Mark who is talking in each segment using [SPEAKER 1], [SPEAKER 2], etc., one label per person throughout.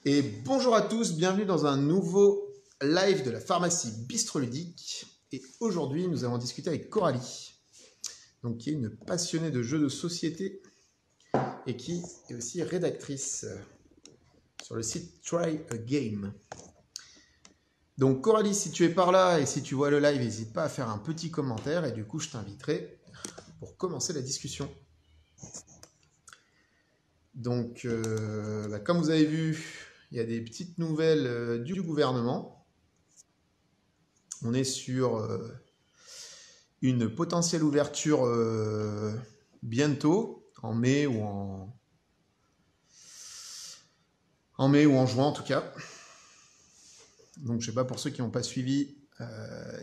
[SPEAKER 1] Et bonjour à tous, bienvenue dans un nouveau live de la pharmacie Bistroludique. Et aujourd'hui, nous allons discuter avec Coralie, donc, qui est une passionnée de jeux de société et qui est aussi rédactrice sur le site Try a Game. Donc Coralie, si tu es par là et si tu vois le live, n'hésite pas à faire un petit commentaire et du coup, je t'inviterai pour commencer la discussion. Donc, comme vous avez vu, il y a des petites nouvelles du gouvernement. On est sur une potentielle ouverture bientôt, en mai ou en juin en tout cas. Donc, je ne sais pas, pour ceux qui n'ont pas suivi,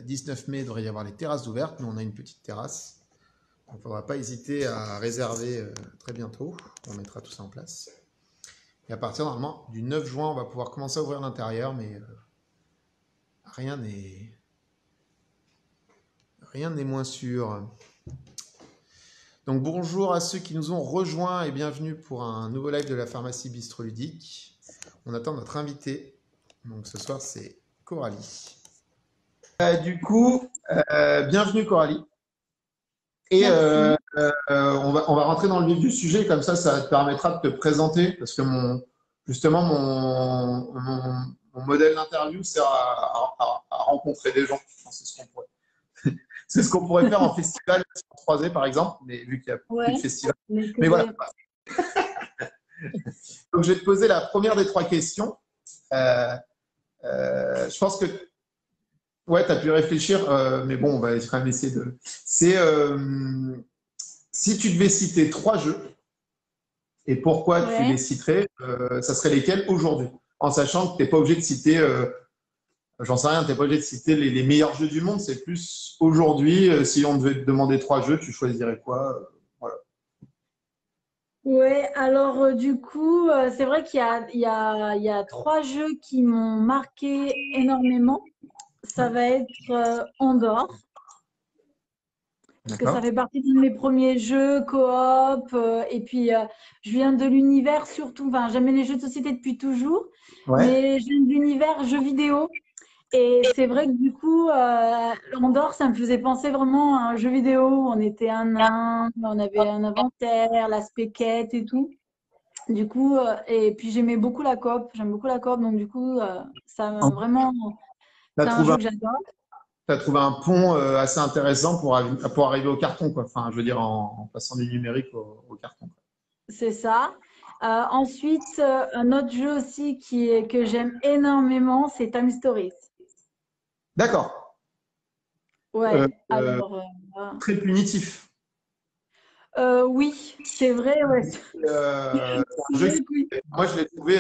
[SPEAKER 1] 19 mai, il devrait y avoir les terrasses ouvertes. Nous, on a une petite terrasse. Il ne faudra pas hésiter à réserver très bientôt. On mettra tout ça en place. Et à partir, normalement, du 9 juin, on va pouvoir commencer à ouvrir l'intérieur, mais rien n'est moins sûr. Donc bonjour à ceux qui nous ont rejoints et bienvenue pour un nouveau live de la pharmacie Bistroludique. On attend notre invité. Donc ce soir, c'est Coralie. Bienvenue Coralie. Et on va rentrer dans le vif du sujet, comme ça te permettra de te présenter, parce que mon modèle d'interview sert à rencontrer des gens. C'est ce qu'on pourrait faire en festival croisé, par exemple, mais vu qu'il n'y a plus de festival. Mais voilà. Donc, je vais te poser la première des trois questions. Je pense que ouais, tu as pu réfléchir, mais bon, on va quand même essayer de. C'est si tu devais citer trois jeux et pourquoi tu les citerais, ça serait lesquels aujourd'hui? En sachant que tu n'es pas obligé de citer, j'en sais rien, tu n'es pas obligé de citer les meilleurs jeux du monde, c'est plus aujourd'hui, si on devait te demander trois jeux, tu choisirais quoi? Voilà.
[SPEAKER 2] Ouais, alors du coup, c'est vrai qu'il y a trois jeux qui m'ont marqué énormément. Ça va être Andorre, parce que ça fait partie de mes premiers jeux coop. Et puis, je viens de l'univers surtout. Enfin, j'aime les jeux de société depuis toujours, mais je viens de l'univers jeux vidéo. Et c'est vrai que du coup, Andorre, ça me faisait penser vraiment à un jeu vidéo. On était un nain, on avait un inventaire, l'aspect quête et tout. Du coup, et puis j'aimais beaucoup la coop, j'aime beaucoup la coop, donc du coup, ça m'a vraiment, c'est un jeu que j'adore.
[SPEAKER 1] Tu as trouvé un pont assez intéressant pour arriver au carton, quoi. Enfin, je veux dire, en passant du numérique au carton.
[SPEAKER 2] C'est ça. Ensuite, un autre jeu aussi que j'aime énormément, c'est Time Stories.
[SPEAKER 1] D'accord.
[SPEAKER 2] Ouais, alors,
[SPEAKER 1] très punitif.
[SPEAKER 2] oui, c'est vrai, ouais.
[SPEAKER 1] Moi, je l'ai trouvé.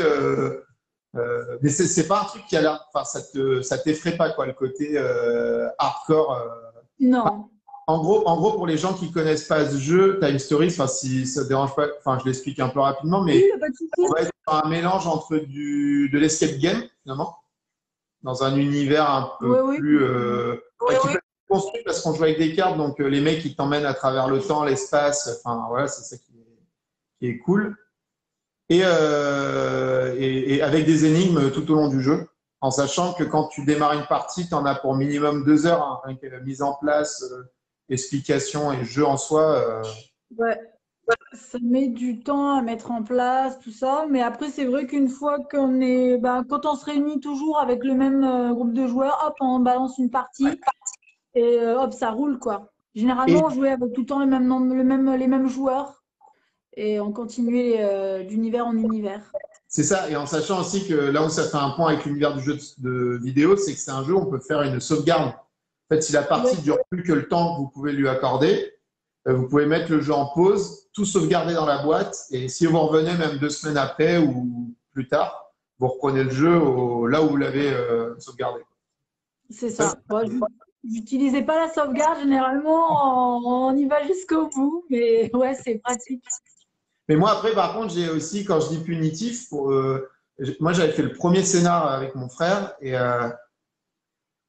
[SPEAKER 1] Mais c'est pas un truc qui a l'air. Enfin, ça t'effraie pas, quoi, le côté hardcore.
[SPEAKER 2] Non.
[SPEAKER 1] En gros, pour les gens qui connaissent pas ce jeu, Time Stories, enfin, si ça te dérange pas, enfin, je l'explique un peu rapidement, mais on va être sur un mélange entre de l'escape game, finalement, dans un univers un peu plus. Qui peut être construit parce qu'on joue avec des cartes, donc les mecs qui t'emmènent à travers le temps, l'espace, enfin, voilà, c'est ça qui est cool. Et avec des énigmes tout au long du jeu, en sachant que quand tu démarres une partie, tu en as pour minimum 2 heures, hein, avec mise en place, explication et jeu en soi.
[SPEAKER 2] Ouais, ça met du temps à mettre en place, tout ça. Mais après, c'est vrai qu'une fois quand on se réunit toujours avec le même groupe de joueurs, hop, on balance une partie et hop, ça roule, quoi. Généralement, on jouait avec tout le temps les mêmes joueurs et on continuait d'univers en univers.
[SPEAKER 1] C'est ça, et en sachant aussi que là où ça fait un point avec l'univers du jeu de vidéo, c'est que c'est un jeu où on peut faire une sauvegarde. En fait, si la partie dure plus que le temps que vous pouvez lui accorder, vous pouvez mettre le jeu en pause, tout sauvegarder dans la boîte, et si vous revenez même 2 semaines après ou plus tard, vous reprenez le jeu là où vous l'avez sauvegardé.
[SPEAKER 2] C'est ça. Bon, j'utilisais pas la sauvegarde, généralement on y va jusqu'au bout, mais ouais, c'est pratique.
[SPEAKER 1] Mais moi, après, par contre, j'ai aussi, quand je dis punitif, moi, j'avais fait le premier scénar avec mon frère et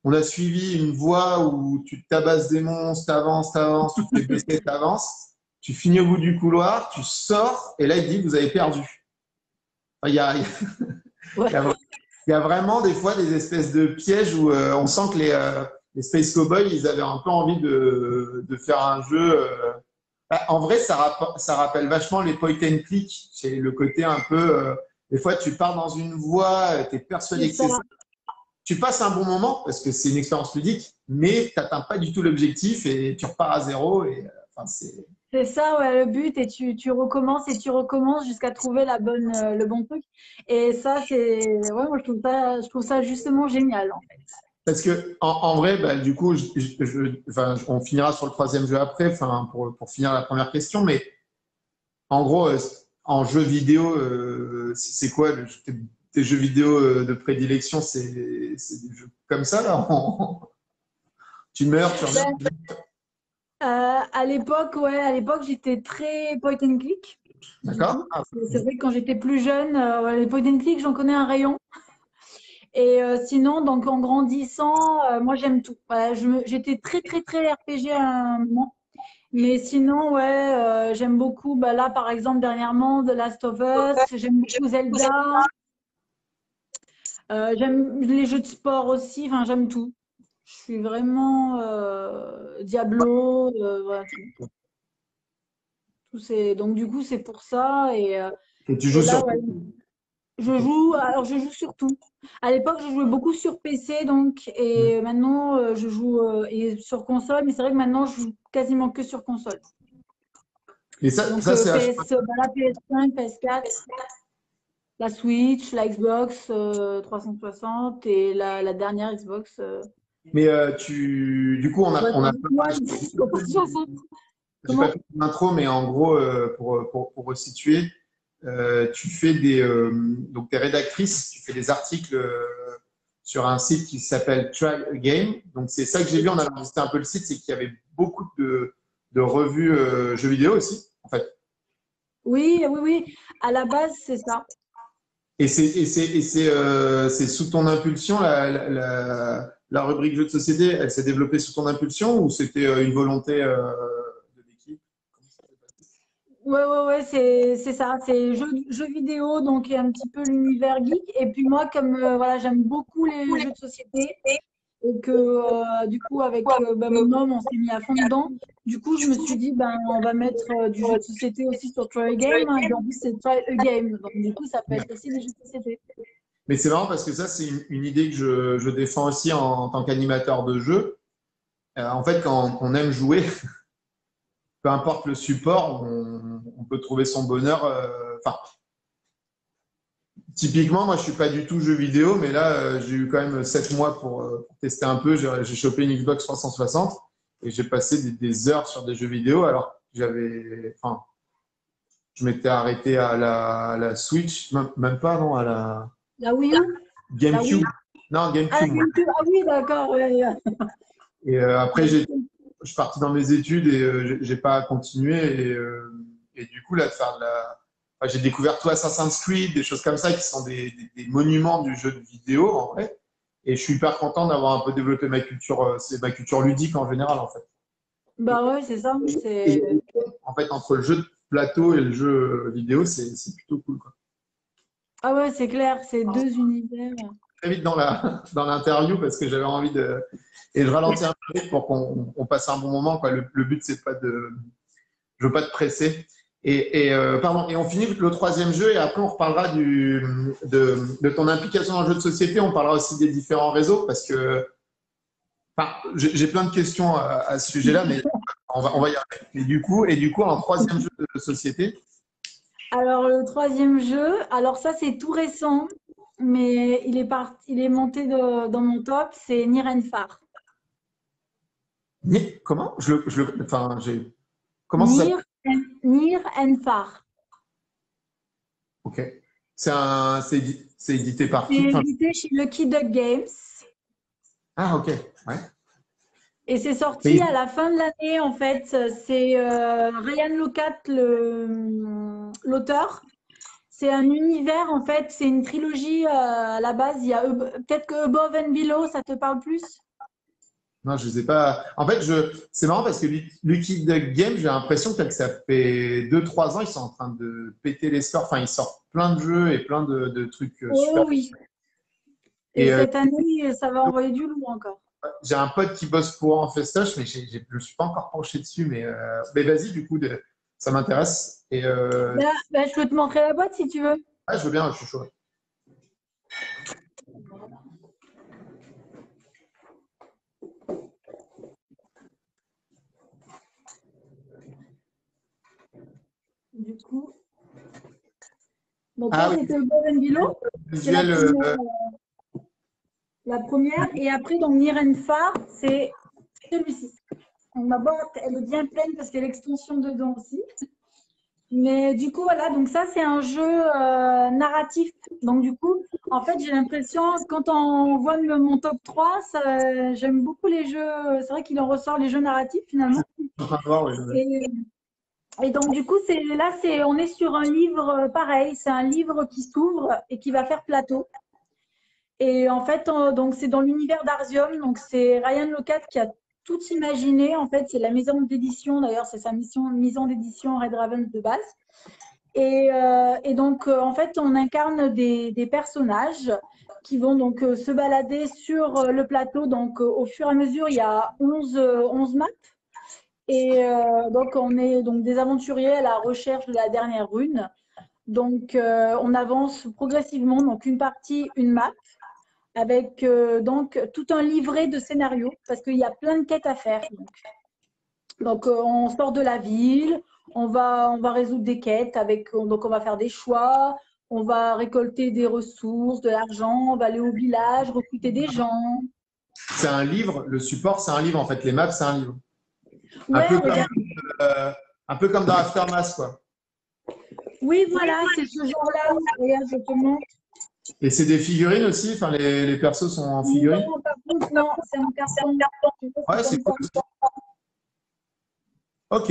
[SPEAKER 1] on a suivi une voie où tu tabasses des monstres, t'avances, tu te fais blesser, t'avances, tu finis au bout du couloir, tu sors et là, il dit, vous avez perdu. Enfin,
[SPEAKER 2] Ouais.
[SPEAKER 1] Il y a vraiment des fois des espèces de pièges où on sent que les Space Cowboys, ils avaient un peu envie de faire un jeu. En vrai, ça rappelle vachement les point and click. C'est le côté un peu. Des fois, tu pars dans une voie, tu es persuadé que c'est ça. Tu passes un bon moment parce que c'est une expérience ludique, mais tu n'atteins pas du tout l'objectif et tu repars à zéro.
[SPEAKER 2] C'est ça, ouais, le but, et tu recommences et tu recommences jusqu'à trouver le bon truc. Et ça, ouais, moi, je trouve ça justement génial, en fait.
[SPEAKER 1] Parce que en vrai, bah, du coup, enfin, on finira sur le troisième jeu après, enfin, pour finir la première question, mais en gros, en jeu vidéo, c'est quoi tes jeux vidéo de prédilection? C'est des jeux comme ça, là? Tu meurs, tu reviens?
[SPEAKER 2] À l'époque, ouais, à l'époque, j'étais très point and click.
[SPEAKER 1] D'accord.
[SPEAKER 2] C'est vrai que quand j'étais plus jeune, les point and click, j'en connais un rayon. Et sinon, donc en grandissant, moi j'aime tout. Voilà, j'étais très très très RPG à un moment. Mais sinon, ouais, j'aime beaucoup. Bah, là, par exemple, dernièrement, The Last of Us. J'aime beaucoup Zelda. J'aime les jeux de sport aussi. Enfin, j'aime tout. Je suis vraiment Diablo. Voilà, tout. Donc, du coup, c'est pour ça. Et
[SPEAKER 1] tu joues
[SPEAKER 2] là,
[SPEAKER 1] sur.
[SPEAKER 2] ouais, je joue sur tout. À l'époque, je jouais beaucoup sur PC, donc, et maintenant, je joue sur console. Mais c'est vrai que maintenant, je joue quasiment que sur console.
[SPEAKER 1] Et ça,
[SPEAKER 2] Donc,
[SPEAKER 1] c'est
[SPEAKER 2] la PS5, PS4, la Switch, la Xbox 360 et la dernière Xbox.
[SPEAKER 1] Mais du coup, on a pas j'ai pas fait l'intro, mais en gros, pour resituer, tu fais donc t'es rédactrice, tu fais des articles sur un site qui s'appelle Try Again. Donc c'est ça que j'ai vu en allant visiter un peu le site, c'est qu'il y avait beaucoup de revues jeux vidéo aussi, en fait.
[SPEAKER 2] Oui, oui, oui. À la base, c'est ça.
[SPEAKER 1] Et c'est sous ton impulsion, la rubrique jeux de société, elle s'est développée sous ton impulsion ou c'était une volonté de l'équipe?
[SPEAKER 2] Ouais, ouais, ouais, c'est ça. C'est jeux vidéo, donc il y a un petit peu l'univers geek. Et puis moi, comme voilà, j'aime beaucoup les jeux de société et que du coup, avec mon homme, on s'est mis à fond dedans. Du coup, je me suis dit, ben, on va mettre du jeu de société aussi sur Try a Game. Et en plus, c'est Try a Game. Donc, du coup, ça peut être aussi des jeux de société.
[SPEAKER 1] Mais c'est marrant parce que ça, c'est une idée que je défends aussi en tant qu'animateur de jeu. En fait, quand on aime jouer, peu importe le support, on peut trouver son bonheur. Enfin, typiquement, moi, je suis pas du tout jeu vidéo, mais là, j'ai eu quand même 7 mois pour tester un peu. J'ai chopé une Xbox 360 et j'ai passé des heures sur des jeux vidéo. Alors, enfin, je m'étais arrêté à la Switch, même pas, non, à
[SPEAKER 2] La Wii U?
[SPEAKER 1] GameCube. Non, GameCube.
[SPEAKER 2] Ah oui, d'accord. Ouais.
[SPEAKER 1] Et après, je suis parti dans mes études et j'ai pas continué. Et du coup, là, de faire enfin, j'ai découvert tout Assassin's Creed, des choses comme ça qui sont des monuments du jeu de vidéo, en vrai. Et je suis hyper content d'avoir un peu développé ma culture, c'est ma culture ludique en général, en fait.
[SPEAKER 2] Bah ouais, c'est ça.
[SPEAKER 1] En fait, entre le jeu de plateau et le jeu vidéo, c'est plutôt cool, quoi.
[SPEAKER 2] Ah ouais, c'est clair, c'est deux univers.
[SPEAKER 1] Très vite dans l'interview parce que j'avais envie de. Et je ralentis un peu pour qu'on passe un bon moment, quoi. Le but, c'est pas de. Je veux pas te presser. Pardon, et on finit le troisième jeu et après on reparlera de ton implication dans le jeu de société. On parlera aussi des différents réseaux parce que enfin, j'ai plein de questions à ce sujet-là, mais on va y arriver. Et du coup, en troisième jeu de société.
[SPEAKER 2] Alors le troisième jeu, alors ça c'est tout récent, mais il est monté dans mon top, c'est Nier Far.
[SPEAKER 1] Comment enfin, comment ça s'appelle?
[SPEAKER 2] Nier Far.
[SPEAKER 1] Ok. C'est édité par qui?
[SPEAKER 2] C'est édité chez Lucky Duck Games.
[SPEAKER 1] Ah, ok. Ouais.
[SPEAKER 2] Et c'est sorti à la fin de l'année, en fait. C'est Ryan Locat, l'auteur. C'est un univers, en fait. C'est une trilogie à la base. Il y a peut-être que Above and Below, ça te parle plus?
[SPEAKER 1] Non, je les ai pas. En fait, c'est marrant parce que Lucky Duck Game, j'ai l'impression que ça fait 2-3 ans, ils sont en train de péter les scores. Enfin, ils sortent plein de jeux et plein de trucs super.
[SPEAKER 2] Oh oui. Et
[SPEAKER 1] Et
[SPEAKER 2] cette année, ça va envoyer du lourd encore.
[SPEAKER 1] j'ai un pote qui bosse pour eux en festoche, mais je ne suis pas encore penché dessus. Mais vas-y, du coup, ça m'intéresse. Et
[SPEAKER 2] Je peux te montrer la boîte si tu veux.
[SPEAKER 1] ah, je veux bien, je suis chaud.
[SPEAKER 2] Du coup, donc
[SPEAKER 1] Ah
[SPEAKER 2] là,
[SPEAKER 1] oui,
[SPEAKER 2] c'était le Golden Below. C'est
[SPEAKER 1] visuel.
[SPEAKER 2] la première. Et après, donc Nirenfa, c'est celui-ci. Donc, ma boîte, elle est bien pleine parce qu'il y a l'extension dedans aussi. Mais du coup, voilà, donc ça, c'est un jeu narratif. Donc, du coup, en fait, j'ai l'impression, quand on voit mon top 3, j'aime beaucoup les jeux. C'est vrai qu'il en ressort les jeux narratifs finalement. Et donc, du coup, on est sur un livre pareil. C'est un livre qui s'ouvre et qui va faire plateau. Et en fait, donc c'est dans l'univers d'Arzium. Donc, c'est Ryan Locat qui a tout imaginé. En fait, c'est la maison d'édition. D'ailleurs, c'est sa maison d'édition Red Raven de base. Et donc, en fait, on incarne des personnages qui vont donc se balader sur le plateau. Donc, au fur et à mesure, il y a 11 maps. Et donc, on est donc des aventuriers à la recherche de la dernière rune. Donc, on avance progressivement. Donc, une partie, une map, avec donc tout un livret de scénarios, parce qu'il y a plein de quêtes à faire. Donc on sort de la ville, on va résoudre des quêtes, donc on va faire des choix, on va récolter des ressources, de l'argent, on va aller au village, recruter des gens.
[SPEAKER 1] C'est un livre, le support, c'est un livre en fait. Les maps, c'est un livre.
[SPEAKER 2] Ouais,
[SPEAKER 1] Un peu comme dans Aftermath, quoi.
[SPEAKER 2] Oui, voilà, c'est ce genre-là. Regarde, je te montre.
[SPEAKER 1] Et c'est des figurines aussi? Enfin, les persos sont en figurines?
[SPEAKER 2] Non, par contre, non, c'est en carton.
[SPEAKER 1] Ouais, c'est cool. Ok.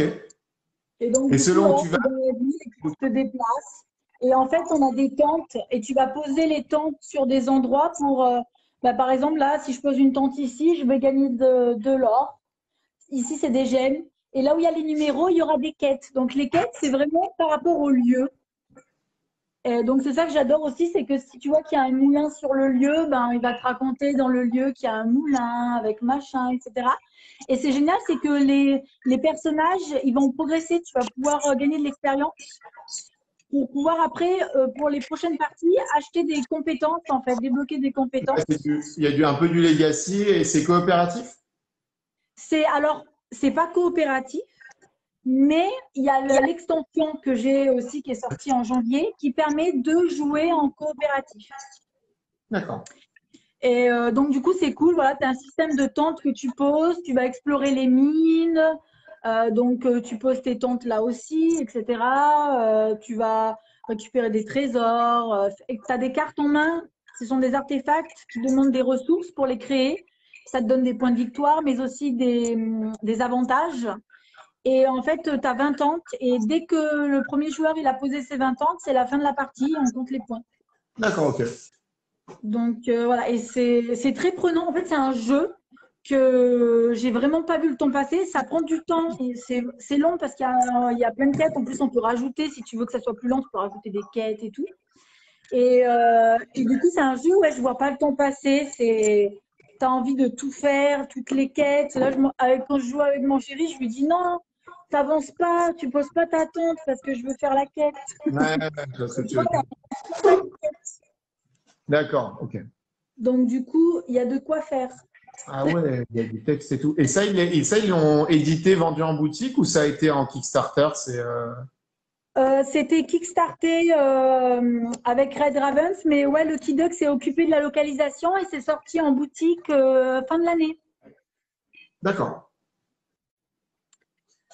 [SPEAKER 2] Et donc,
[SPEAKER 1] et
[SPEAKER 2] du
[SPEAKER 1] selon
[SPEAKER 2] coup,
[SPEAKER 1] où tu vas?
[SPEAKER 2] tu te déplaces. Et en fait, on a des tentes et tu vas poser les tentes sur des endroits pour, par exemple, là, si je pose une tente ici, je vais gagner de l'or. Ici, c'est des gemmes. Et là où il y a les numéros, il y aura des quêtes. Donc, les quêtes, c'est vraiment par rapport au lieu. Et donc, c'est ça que j'adore aussi, c'est que si tu vois qu'il y a un moulin sur le lieu, ben, il va te raconter dans le lieu qu'il y a un moulin avec machin, etc. Et c'est génial, c'est que les personnages, ils vont progresser. Tu vas pouvoir gagner de l'expérience pour pouvoir après, pour les prochaines parties, acheter des compétences, en fait, débloquer des compétences.
[SPEAKER 1] Il y a un peu du legacy et c'est coopératif?
[SPEAKER 2] Alors, c'est pas coopératif, mais il y a l'extension que j'ai aussi qui est sortie en janvier qui permet de jouer en coopératif.
[SPEAKER 1] D'accord.
[SPEAKER 2] Et donc, du coup, c'est cool. Voilà, tu as un système de tentes que tu poses, tu vas explorer les mines, tu poses tes tentes là aussi, etc. Tu vas récupérer des trésors. Tu as des cartes en main. Ce sont des artefacts qui demandent des ressources pour les créer. Ça te donne des points de victoire, mais aussi des avantages. Et en fait, tu as 20 tentes. Et dès que le premier joueur il a posé ses 20 tentes, c'est la fin de la partie. On compte les points.
[SPEAKER 1] D'accord, ok.
[SPEAKER 2] Donc voilà, et c'est très prenant. En fait, c'est un jeu que j'ai vraiment pas vu le temps passer. Ça prend du temps et c'est long parce qu'il y a plein de quêtes. En plus, on peut rajouter, si tu veux que ça soit plus lent, tu peux rajouter des quêtes et tout. Et du coup, c'est un jeu où je vois pas le temps passer. Tu as envie de tout faire, toutes les quêtes. Là, quand je joue avec mon chéri, je lui dis non, t'avances pas, tu poses pas ta tente parce que je veux faire la quête.
[SPEAKER 1] Ouais, je vois ce que tu veux dire. D'accord, ok.
[SPEAKER 2] Donc, du coup, il y a de quoi faire.
[SPEAKER 1] Ah ouais, il y a du texte et tout. Et ça, ils l'ont édité, vendu en boutique ou ça a été en Kickstarter?
[SPEAKER 2] C'était kickstarté avec Red Ravens, mais ouais, le Kidux s'est occupé de la localisation et c'est sorti en boutique fin de l'année.
[SPEAKER 1] D'accord.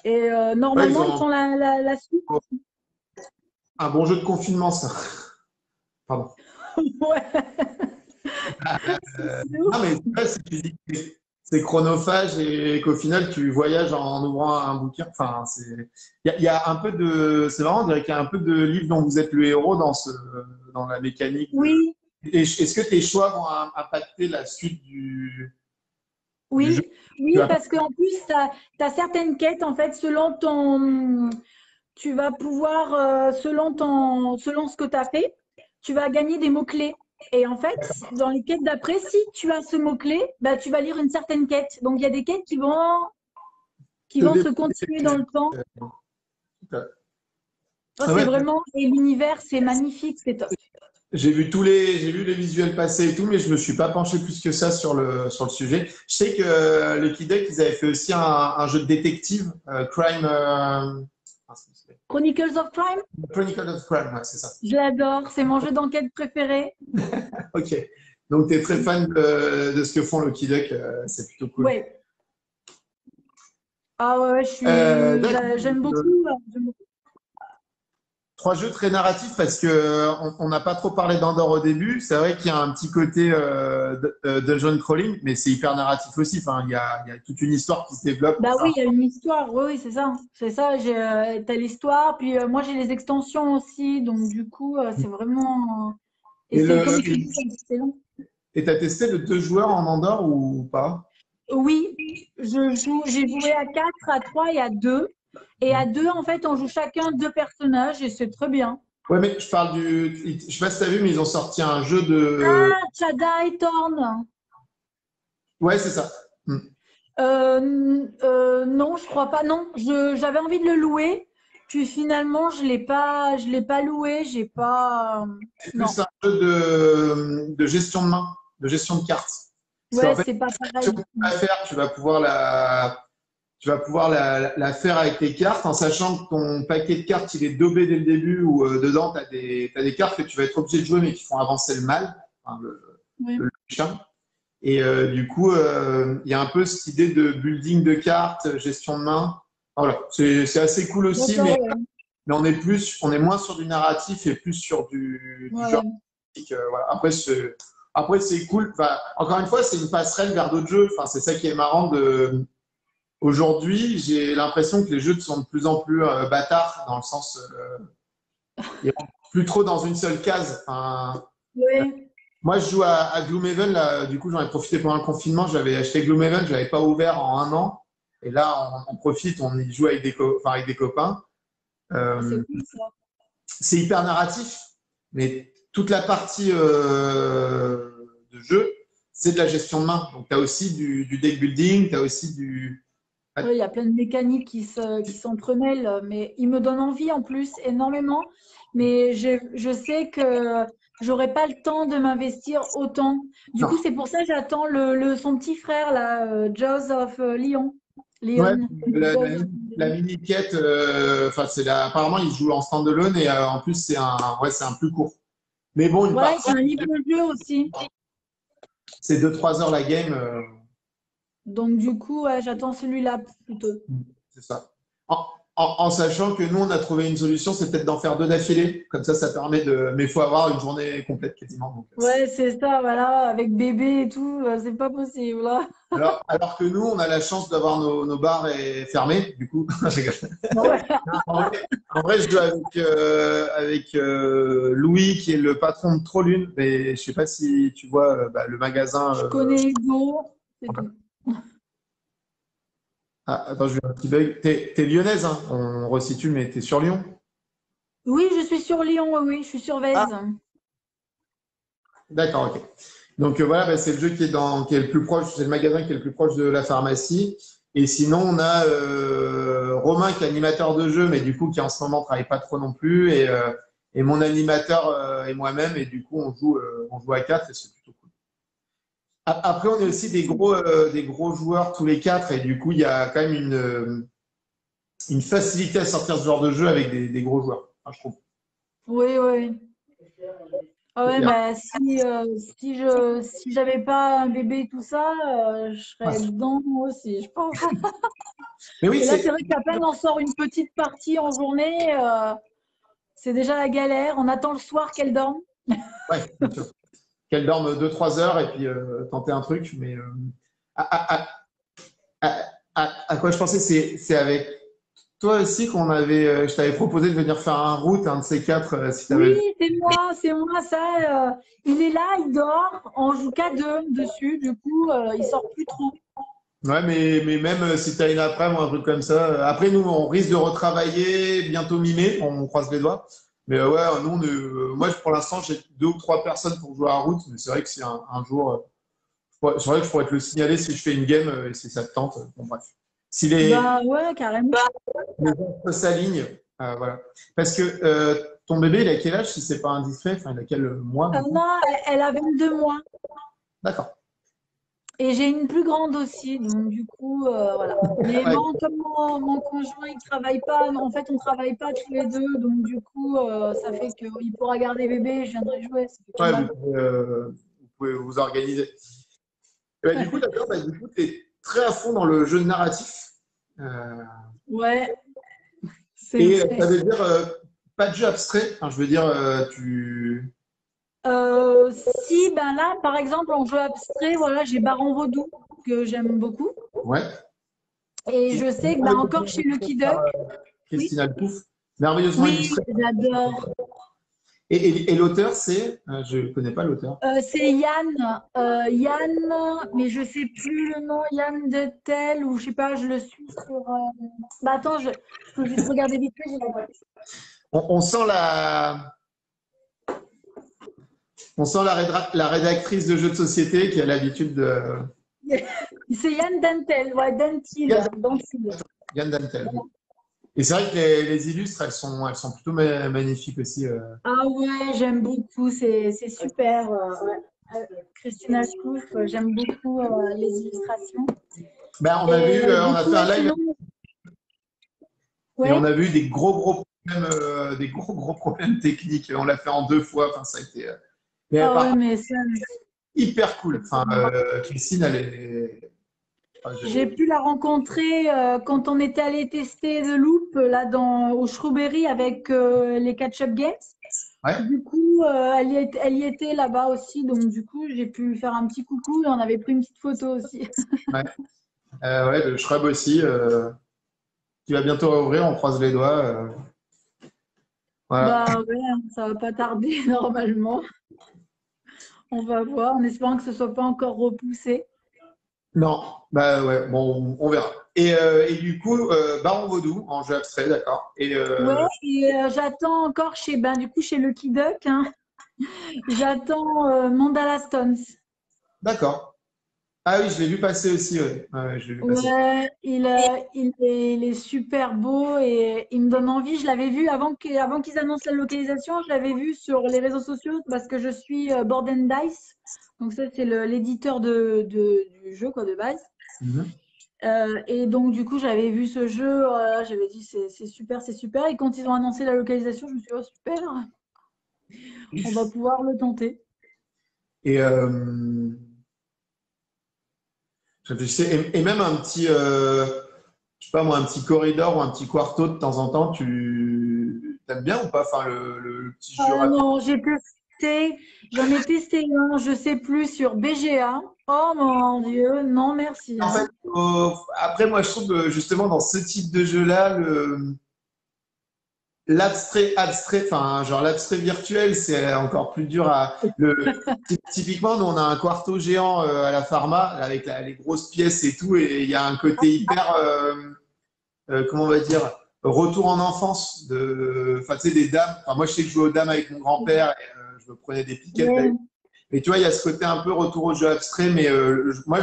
[SPEAKER 2] Et normalement, ils font la suite.
[SPEAKER 1] Un bon jeu de confinement, ça. Pardon.
[SPEAKER 2] Ouais.
[SPEAKER 1] Non, mais tu dis que c'est chronophage et qu'au final, tu voyages en ouvrant un bouquin. Enfin, il y a un peu de. C'est marrant, on dirait qu'il y a un peu de livre dont vous êtes le héros dans la mécanique.
[SPEAKER 2] Oui.
[SPEAKER 1] Est-ce que tes choix vont impacter la suite du.
[SPEAKER 2] Oui, oui, parce qu'en plus, tu as certaines quêtes, en fait, selon ton. Tu vas pouvoir, selon ce que tu as fait, tu vas gagner des mots-clés. Et en fait, dans les quêtes d'après, si tu as ce mot-clé, bah, tu vas lire une certaine quête. Donc, il y a des quêtes qui vont se continuer dans le temps. Oh, c'est vraiment, et l'univers, c'est magnifique, c'est top.
[SPEAKER 1] J'ai vu les visuels passer et tout, mais je me suis pas penché plus que ça sur le sujet. Je sais que Lucky Duck, ils avaient fait aussi un jeu de détective, Crime.
[SPEAKER 2] Chronicles of Crime?
[SPEAKER 1] Chronicles of Crime, ouais, c'est ça.
[SPEAKER 2] Je l'adore, c'est mon jeu d'enquête préféré.
[SPEAKER 1] Ok. Donc, tu es très fan de ce que font Lucky Duck, c'est plutôt cool.
[SPEAKER 2] Oui. Ah ouais, j'aime beaucoup.
[SPEAKER 1] 3 jeux très narratifs parce que on n'a pas trop parlé d'Andor au début. C'est vrai qu'il y a un petit côté dungeon crawling, mais c'est hyper narratif aussi. Enfin, il y a toute une histoire qui se développe.
[SPEAKER 2] Bah oui, il y a une histoire. Oui, c'est ça. C'est ça. T'as l'histoire. Puis moi, j'ai les extensions aussi. Donc du coup, c'est vraiment. Et c'est comme c'est long.
[SPEAKER 1] Et tu as testé le 2 joueurs en Andor ou pas?
[SPEAKER 2] Oui, j'ai joué à 4, à 3 et à 2. Et à 2, en fait, on joue chacun 2 personnages et c'est très bien.
[SPEAKER 1] Ouais, mais je parle je sais pas si tu as vu, mais ils ont sorti un jeu de.
[SPEAKER 2] Ah, Chada et Thorn.
[SPEAKER 1] Ouais, c'est ça.
[SPEAKER 2] Non, je crois pas. Non, j'avais envie de le louer. Puis finalement, je l'ai pas loué. J'ai pas.
[SPEAKER 1] C'est plus un jeu de gestion de main, de gestion de cartes.
[SPEAKER 2] Ouais, c'est pas pareil.
[SPEAKER 1] Tu vas pouvoir la faire avec tes cartes en sachant que ton paquet de cartes il est daubé dès le début ou dedans tu as des cartes que tu vas être obligé de jouer mais qui font avancer le mal, enfin, le chien. Et du coup, il y a un peu cette idée de building de cartes, gestion de main. Voilà, c'est assez cool aussi, mais on est moins sur du narratif et plus sur du genre. Voilà. Après, c'est cool. Enfin, encore une fois, c'est une passerelle vers d'autres jeux. Enfin, c'est ça qui est marrant Aujourd'hui, j'ai l'impression que les jeux sont de plus en plus bâtards dans le sens ils rentrent plus trop dans une seule case. Enfin, moi, je joue à Gloomhaven. Là, du coup, j'en ai profité pendant le confinement. J'avais acheté Gloomhaven, je l'avais pas ouvert en 1 an. Et là, on profite, on y joue avec des copains. C'est hyper narratif, mais toute la partie de jeu, c'est de la gestion de main. Donc, tu as aussi du deck building, tu as aussi du.
[SPEAKER 2] Oui, il y a plein de mécaniques qui s'entremêlent, mais il me donne envie en plus énormément. Mais je sais que j'aurai pas le temps de m'investir autant. Du coup, c'est pour ça que j'attends son petit frère, là, Jaws of Leon.
[SPEAKER 1] Ouais, la mini-quête, apparemment, il se joue en standalone et en plus, c'est un plus court. Mais bon,
[SPEAKER 2] c'est un livre de jeu aussi.
[SPEAKER 1] C'est 2-3 heures la game.
[SPEAKER 2] Donc, du coup, j'attends celui-là plutôt.
[SPEAKER 1] C'est ça. En sachant que nous, on a trouvé une solution, c'est peut-être d'en faire 2 d'affilée. Comme ça permet de. Mais il faut avoir une journée complète quasiment. Donc,
[SPEAKER 2] ouais, c'est ça, voilà. Avec bébé et tout, c'est pas possible. Là.
[SPEAKER 1] Alors que nous, on a la chance d'avoir nos bars fermés, du coup. En vrai, je joue avec Louis, qui est le patron de Trop Lune. Mais je sais pas si tu vois le magasin.
[SPEAKER 2] Je connais Hugo, c'est tout.
[SPEAKER 1] Ah, attends, je vais un petit bug. T'es lyonnaise, hein, on resitue, mais t'es sur Lyon?
[SPEAKER 2] Oui, je suis sur Lyon, oui, je suis sur Vèze. Ah.
[SPEAKER 1] D'accord, ok. Donc voilà, c'est le jeu qui est le plus proche, c'est le magasin qui est le plus proche de la pharmacie. Et sinon, on a Romain qui est animateur de jeu, mais du coup qui en ce moment ne travaille pas trop non plus. Et mon animateur et moi-même, et du coup on joue à 4 et c'est plutôt cool. Après, on est aussi des gros joueurs tous les 4 et du coup, il y a quand même une facilité à sortir ce genre de jeu avec des gros joueurs, je trouve.
[SPEAKER 2] Oui, oui. Ah ouais, si j'avais pas un bébé et tout ça, je serais dedans moi aussi, je pense.
[SPEAKER 1] Mais oui,
[SPEAKER 2] et là, c'est vrai qu'à peine on sort une petite partie en journée, c'est déjà la galère. On attend le soir qu'elle dorme.
[SPEAKER 1] Ouais, bien sûr. Qu'elle dorme 2-3 heures et puis tenter un truc. Mais à quoi je pensais, c'est avec toi aussi je t'avais proposé de venir faire un route, un de ces 4.
[SPEAKER 2] Oui, c'est moi ça. Il est là, il dort, on joue qu'à 2 dessus, du coup, il sort plus trop.
[SPEAKER 1] Ouais, mais même si tu as une après-midi ou un truc comme ça. Après, nous, on risque de retravailler bientôt mi-mai, on croise les doigts. Mais ouais, nous, moi, pour l'instant, j'ai 2 ou 3 personnes pour jouer à Route. Mais c'est vrai que si un jour, c'est vrai que je pourrais te le signaler si je fais une game et si ça te tente. Bon, bref. Si
[SPEAKER 2] Bah ouais, carrément.
[SPEAKER 1] les gens s'alignent, voilà. Parce que ton bébé, il a quel âge si c'est pas indiscret? Enfin, il a quel mois du coup?
[SPEAKER 2] Non, elle a 22 mois.
[SPEAKER 1] D'accord.
[SPEAKER 2] Et j'ai une plus grande aussi, donc du coup, voilà. Mais
[SPEAKER 1] Ouais,
[SPEAKER 2] bon, comme mon conjoint, il travaille pas, en fait, on travaille pas tous les deux, donc du coup, ça fait qu'il pourra garder bébé et je viendrai jouer, ça fait pas
[SPEAKER 1] ouais,
[SPEAKER 2] mal.
[SPEAKER 1] vous pouvez vous organiser. Et bah, du coup, d'accord, bah, du coup, tu es très à fond dans le jeu narratif. Euh,
[SPEAKER 2] Ouais, c'est
[SPEAKER 1] et
[SPEAKER 2] vrai.
[SPEAKER 1] ça veut dire pas de jeu abstrait. Enfin, je veux dire, tu.
[SPEAKER 2] Si, ben là, par exemple, en jeu abstrait, voilà, j'ai Baron Vaudou, que j'aime beaucoup.
[SPEAKER 1] Ouais.
[SPEAKER 2] Et je sais que, ben, encore chez Lucky Duck, oui,
[SPEAKER 1] Christina Alpouf, merveilleusement
[SPEAKER 2] oui,
[SPEAKER 1] illustré.
[SPEAKER 2] j'adore.
[SPEAKER 1] Et l'auteur, c'est. Je ne connais pas l'auteur.
[SPEAKER 2] C'est Yann, mais je sais plus le nom, Yann de Tel, ou je sais pas, je le suis sur. Bah attends, je peux juste regarder vite fait, j'ai la
[SPEAKER 1] On sent la rédactrice de jeux de société qui a l'habitude de.
[SPEAKER 2] C'est Yann Dantel, ouais, Dantil, Dantil.
[SPEAKER 1] Yann Dantel. Et c'est vrai que les illustres, elles sont plutôt magnifiques aussi.
[SPEAKER 2] Ah ouais, j'aime beaucoup, c'est super. Ouais. Christina Scouf, j'aime beaucoup les illustrations.
[SPEAKER 1] Ben,
[SPEAKER 2] Et
[SPEAKER 1] on
[SPEAKER 2] du
[SPEAKER 1] a
[SPEAKER 2] coup,
[SPEAKER 1] fait un
[SPEAKER 2] ouais,
[SPEAKER 1] live
[SPEAKER 2] sinon,
[SPEAKER 1] et on
[SPEAKER 2] ouais.
[SPEAKER 1] a vu des gros problèmes, gros problèmes techniques. On l'a fait en 2 fois. Enfin, ça a été. Mais
[SPEAKER 2] Ah
[SPEAKER 1] par
[SPEAKER 2] ouais,
[SPEAKER 1] contre,
[SPEAKER 2] mais ça,
[SPEAKER 1] hyper cool. Enfin, Christine, elle est. Enfin,
[SPEAKER 2] j'ai pu la rencontrer quand on était allé tester The Loop là au Shrewberry avec les Catch-Up Games.
[SPEAKER 1] ouais,
[SPEAKER 2] Du coup, elle y était là-bas aussi, donc du coup, j'ai pu faire un petit coucou et on avait pris une petite photo aussi.
[SPEAKER 1] ouais. Ouais, le Shrub aussi. Qui va bientôt réouvrir. On croise les doigts. Voilà.
[SPEAKER 2] Bah ouais, ça va pas tarder normalement. On va voir, en espérant que ce soit pas encore repoussé.
[SPEAKER 1] Non, bah ouais, bon, on verra. Et du coup, Baron Vaudou en jeu abstrait, d'accord. Et
[SPEAKER 2] Ouais, et j'attends encore du coup, chez Lucky Duck, hein, j'attends Mandala Stones.
[SPEAKER 1] d'accord. Ah oui, je l'ai vu passer aussi, ouais. Ouais, je l'ai vu passer.
[SPEAKER 2] Ouais, il est super beau et il me donne envie. Je l'avais vu avant qu'ils annoncent la localisation, je l'avais vu sur les réseaux sociaux parce que je suis Board and Dice. Donc ça, c'est l'éditeur du jeu quoi, de base.
[SPEAKER 1] Mhm.
[SPEAKER 2] Et donc du coup, j'avais vu ce jeu, j'avais dit c'est super, c'est super. Et quand ils ont annoncé la localisation, je me suis dit, oh super, on va pouvoir le tenter.
[SPEAKER 1] Et je réfléchissais, et même un petit, je sais pas moi, un petit corridor ou un petit quarto de temps en temps, tu t'aimes bien ou pas? Enfin, le petit jeu
[SPEAKER 2] Oh
[SPEAKER 1] rapide.
[SPEAKER 2] non, j'en ai testé un, je sais plus, sur BGA. Oh mon Dieu, non merci,
[SPEAKER 1] En
[SPEAKER 2] hein.
[SPEAKER 1] fait, après, moi, je trouve que justement, dans ce type de jeu-là, abstrait, enfin, genre l'abstrait virtuel, c'est encore plus dur typiquement, nous, on a un quarto géant à la pharma avec les grosses pièces et tout, et il y a un côté hyper, comment on va dire, retour en enfance enfin, tu sais, des dames. Enfin, moi, je sais que je jouais aux dames avec mon grand-père et je me prenais des piquettes avec.
[SPEAKER 2] Ouais.
[SPEAKER 1] Mais tu vois, il y a ce côté un peu retour au jeu abstrait, mais moi,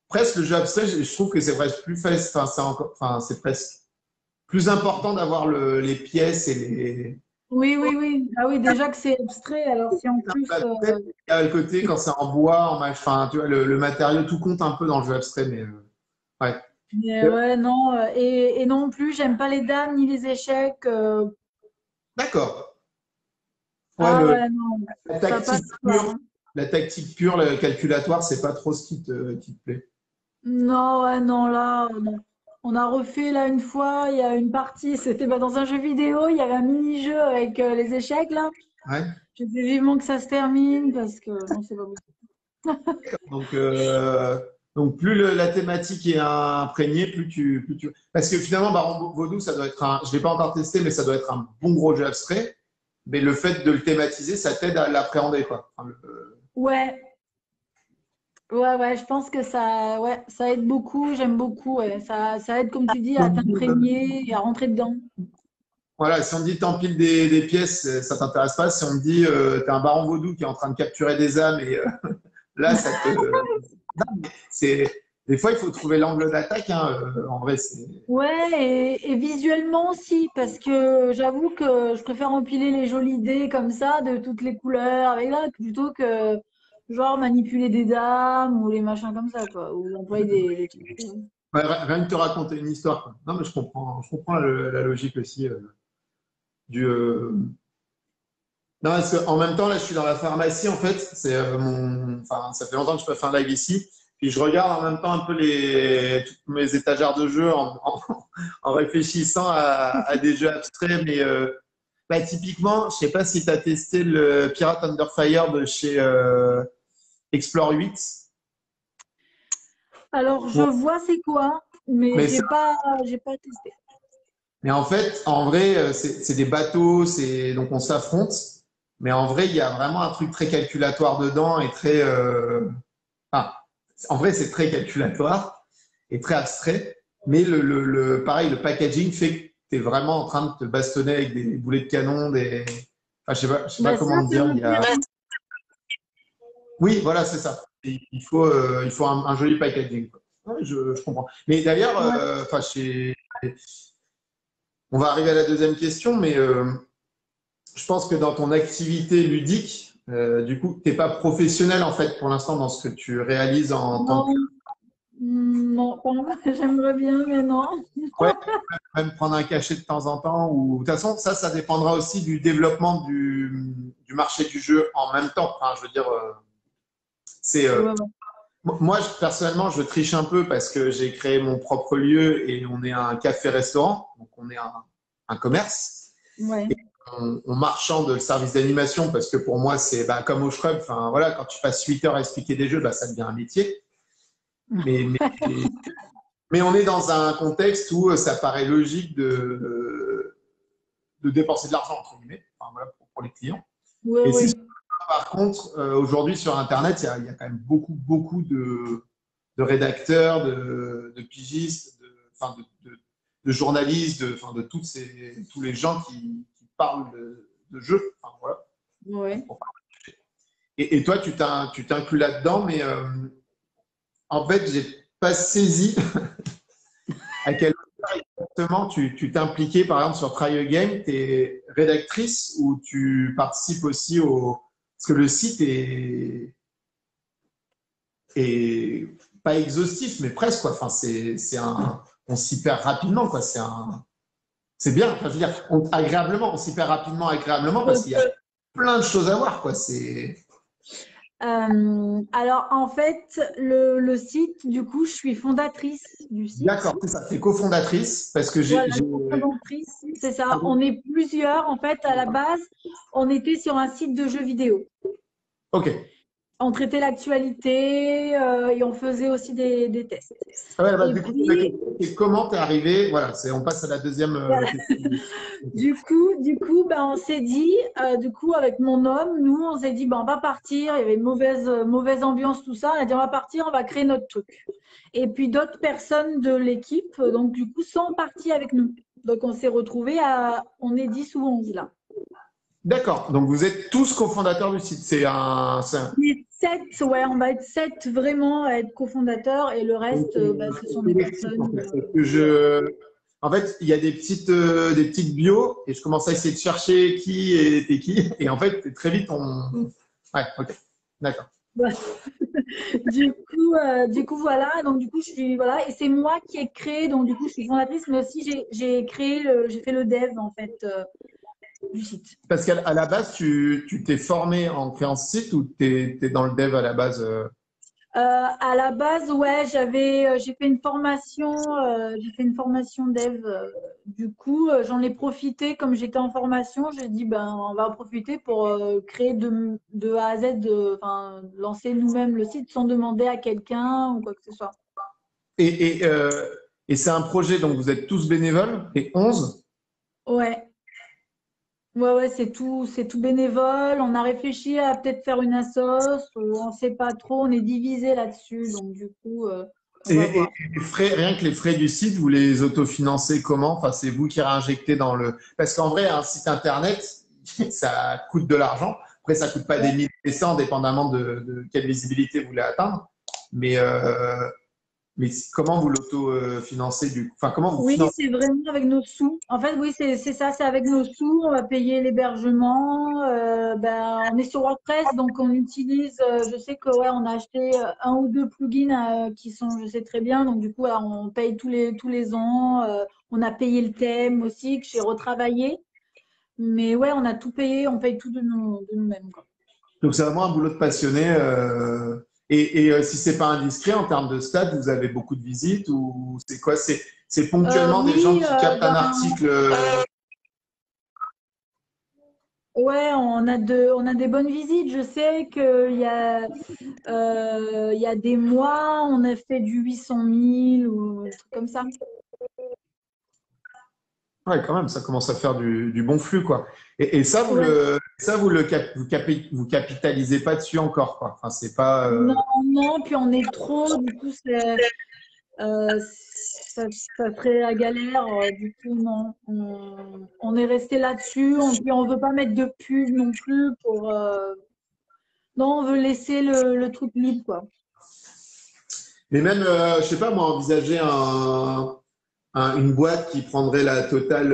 [SPEAKER 1] presque le jeu abstrait, je trouve que c'est presque plus facile, enfin, c'est presque plus important d'avoir les pièces et les.
[SPEAKER 2] Oui, oui, oui. Ah oui, déjà que c'est abstrait, alors si en plus.
[SPEAKER 1] Il y a le côté quand c'est en bois, enfin, tu vois, le matériau, tout compte un peu dans le jeu abstrait, mais ouais.
[SPEAKER 2] Mais ouais, non. Et non plus, j'aime pas les dames ni les échecs.
[SPEAKER 1] D'accord. Ouais,
[SPEAKER 2] Ah ouais, non,
[SPEAKER 1] la
[SPEAKER 2] ça passe
[SPEAKER 1] tactique
[SPEAKER 2] pas,
[SPEAKER 1] pure,
[SPEAKER 2] hein.
[SPEAKER 1] le calculatoire, c'est pas trop ce qui te plaît.
[SPEAKER 2] Non, ouais, non, là, non. On a refait là une fois, il y a une partie, c'était dans un jeu vidéo, il y avait un mini-jeu avec les échecs là.
[SPEAKER 1] Ouais.
[SPEAKER 2] Je veux vivement que ça se termine parce que non, c'est pas possible.
[SPEAKER 1] Donc, donc plus la thématique est imprégnée, Parce que finalement, Baron Vaudou, ça doit être je l'ai pas encore testé, mais ça doit être un bon gros jeu abstrait. Mais le fait de le thématiser, ça t'aide à l'appréhender, quoi. Enfin,
[SPEAKER 2] Ouais, Ouais, je pense que ça aide beaucoup, j'aime beaucoup. Ouais. Ça aide, comme tu dis, à t'imprégner et à rentrer dedans.
[SPEAKER 1] Voilà, si on dit t'empiles des pièces, ça t'intéresse pas. Si on te dit t'es un baron vaudou qui est en train de capturer des âmes et là, ça te. Non, mais des fois, il faut trouver l'angle d'attaque. Hein, en vrai, c'est.
[SPEAKER 2] Ouais, et visuellement aussi, parce que j'avoue que je préfère empiler les jolies dés comme ça, de toutes les couleurs, avec là, plutôt que genre manipuler des dames ou les machins comme ça, quoi, ou employer des trucs.
[SPEAKER 1] Ouais, rien que te raconter une histoire. Quoi. Non, mais je comprends la logique aussi du. Non, parce qu'en même temps, là, je suis dans la pharmacie, en fait. C'est Enfin, ça fait longtemps que je peux faire un live ici. Puis je regarde en même temps un peu toutes mes étagères de jeux en réfléchissant à des jeux abstraits. Mais bah, typiquement, je sais pas si tu as testé le Pirate Under Fire de chez Explore 8.
[SPEAKER 2] Alors, je vois c'est quoi, mais
[SPEAKER 1] Mais,
[SPEAKER 2] j'ai pas testé.
[SPEAKER 1] mais en fait, en vrai, c'est des bateaux, donc on s'affronte. Mais en vrai, il y a vraiment un truc très calculatoire dedans et très. Enfin, en vrai, c'est très calculatoire et très abstrait. Mais pareil, le packaging fait que tu es vraiment en train de te bastonner avec des boulets de canon, des. Enfin, je sais pas
[SPEAKER 2] Bah, ça,
[SPEAKER 1] comment te
[SPEAKER 2] ça
[SPEAKER 1] dire.
[SPEAKER 2] m'intéresse.
[SPEAKER 1] Oui, voilà, c'est ça. Il faut un joli packaging. Quoi. Ouais, je comprends. Mais d'ailleurs,
[SPEAKER 2] Ouais.
[SPEAKER 1] enfin, on va arriver à la deuxième question, mais je pense que dans ton activité ludique, du coup, tu n'es pas professionnel en fait pour l'instant dans ce que tu réalises en tant que.
[SPEAKER 2] Non, non, pas moi. J'aimerais bien, mais non.
[SPEAKER 1] Ouais, même prendre un cachet de temps en temps. Ou... De toute façon, ça dépendra aussi du développement du marché du jeu en même temps. Enfin, je veux dire, c'est.
[SPEAKER 2] Ouais, ouais.
[SPEAKER 1] Moi, personnellement, je triche un peu parce que j'ai créé mon propre lieu et on est un café-restaurant, donc on est un commerce.
[SPEAKER 2] Ouais.
[SPEAKER 1] Et on marchande le service d'animation parce que pour moi, c'est bah, comme au Shrub. Enfin, voilà, quand tu passes 8 heures à expliquer des jeux, bah, ça devient un métier. Mais, mais, mais on est dans un contexte où ça paraît logique de dépenser de l'argent, entre guillemets, enfin, voilà, pour les clients.
[SPEAKER 2] Ouais,
[SPEAKER 1] Et
[SPEAKER 2] ouais.
[SPEAKER 1] si par contre, aujourd'hui sur Internet, il y a quand même beaucoup de rédacteurs, de pigistes, enfin, de journalistes, enfin, tous les gens qui parlent de jeux. Enfin, voilà.
[SPEAKER 2] Ouais.
[SPEAKER 1] Et toi, tu t'inclus là-dedans, mais en fait, j'ai pas saisi à quel point exactement tu t'impliquais, par exemple, sur Try Again. Tu es rédactrice ou tu participes aussi au. Parce que le site est pas exhaustif, mais presque, quoi. Enfin, on s'y perd rapidement, quoi. C'est bien. Enfin, je veux dire, agréablement, on s'y perd rapidement, agréablement, parce qu'il y a plein de choses à voir, quoi.
[SPEAKER 2] Alors, en fait, le site, du coup, je suis fondatrice du site.
[SPEAKER 1] D'accord, c'est ça. Tu es cofondatrice, parce que
[SPEAKER 2] Voilà, cofondatrice, c'est ça. On est plusieurs. En fait, à la base, on était sur un site de jeux vidéo.
[SPEAKER 1] Ok.
[SPEAKER 2] On traitait l'actualité et on faisait aussi des tests.
[SPEAKER 1] Ah ouais, bah,
[SPEAKER 2] Et
[SPEAKER 1] du coup, la
[SPEAKER 2] puis,
[SPEAKER 1] question, c'est comment tu es arrivé. Voilà, on passe à la deuxième
[SPEAKER 2] voilà.
[SPEAKER 1] question.
[SPEAKER 2] Du coup, ben, on s'est dit, du coup, avec mon homme, nous, on s'est dit, ben, on va partir. Il y avait une mauvaise ambiance, tout ça. On a dit, on va partir, on va créer notre truc. Et puis, d'autres personnes de l'équipe, donc, du coup, sont parties avec nous. Donc, on s'est retrouvés on est 10 ou 11 là.
[SPEAKER 1] D'accord. Donc, vous êtes tous cofondateurs du site.
[SPEAKER 2] On est 7, ouais, on va être 7 vraiment à être cofondateurs et le reste, ben, ce sont des personnes.
[SPEAKER 1] En fait, il y a des petites bios et je commence à essayer de chercher qui était qui. Et en fait, très vite, on. Ouais, ok. D'accord.
[SPEAKER 2] Ouais. Du coup, voilà. Donc, du coup, je suis, voilà. Et c'est moi qui ai créé, donc, du coup, je suis fondatrice, mais aussi, j'ai fait le dev, en fait, du site.
[SPEAKER 1] Parce qu'à la base, tu t'es formé en créant ce site ou tu es dans le dev à la base
[SPEAKER 2] À la base, ouais, j'ai fait une formation dev. Du coup, j'en ai profité, comme j'étais en formation, j'ai dit, ben, on va en profiter pour créer de A à Z, enfin, lancer nous-mêmes le site sans demander à quelqu'un ou quoi que ce soit.
[SPEAKER 1] Et, et, euh, et c'est un projet, donc vous êtes tous bénévoles et 11.
[SPEAKER 2] Ouais. Ouais, c'est tout bénévole. On a réfléchi à peut-être faire une assos, on ne sait pas trop, on est divisé là-dessus, donc du coup, on va
[SPEAKER 1] Et
[SPEAKER 2] voir.
[SPEAKER 1] les frais, rien que les frais du site, vous les autofinancez comment? Enfin, c'est vous qui réinjectez dans le… Parce qu'en vrai, un site internet, ça coûte de l'argent. Après, ça coûte pas des milliers et cents, dépendamment de quelle visibilité vous voulez atteindre. Mais, euh, mais comment vous l'auto-financez du coup? Enfin, comment vous
[SPEAKER 2] Oui,
[SPEAKER 1] financez?
[SPEAKER 2] c'est vraiment avec nos sous. En fait, oui, c'est ça, c'est avec nos sous. On va payer l'hébergement. On est sur WordPress, donc on utilise. Je sais que ouais, on a acheté un ou deux plugins qui sont, je sais très bien. Donc du coup, là, on paye tous les ans. On a payé le thème aussi que j'ai retravaillé. Mais ouais, on a tout payé. On paye tout de nous-mêmes, quoi.
[SPEAKER 1] Donc, c'est vraiment un boulot de passionné. Si c'est pas indiscret, en termes de stats, vous avez beaucoup de visites ou c'est quoi? C'est ponctuellement des gens
[SPEAKER 2] Oui,
[SPEAKER 1] qui captent un article.
[SPEAKER 2] ouais, on a des bonnes visites. Je sais il y a des mois, on a fait du 800 000 ou des trucs comme ça.
[SPEAKER 1] Ouais, quand même, ça commence à faire du bon flux, quoi. Et
[SPEAKER 2] Ouais.
[SPEAKER 1] ça, vous capitalisez pas dessus encore, quoi. Enfin, c'est pas.
[SPEAKER 2] Non, non, puis on est trop, du coup, ça serait la galère. Du coup, non, on est resté là-dessus. Puis on veut pas mettre de pub non plus non, on veut laisser le truc libre, quoi.
[SPEAKER 1] Mais même, je sais pas, moi, envisager une boîte qui prendrait la totale,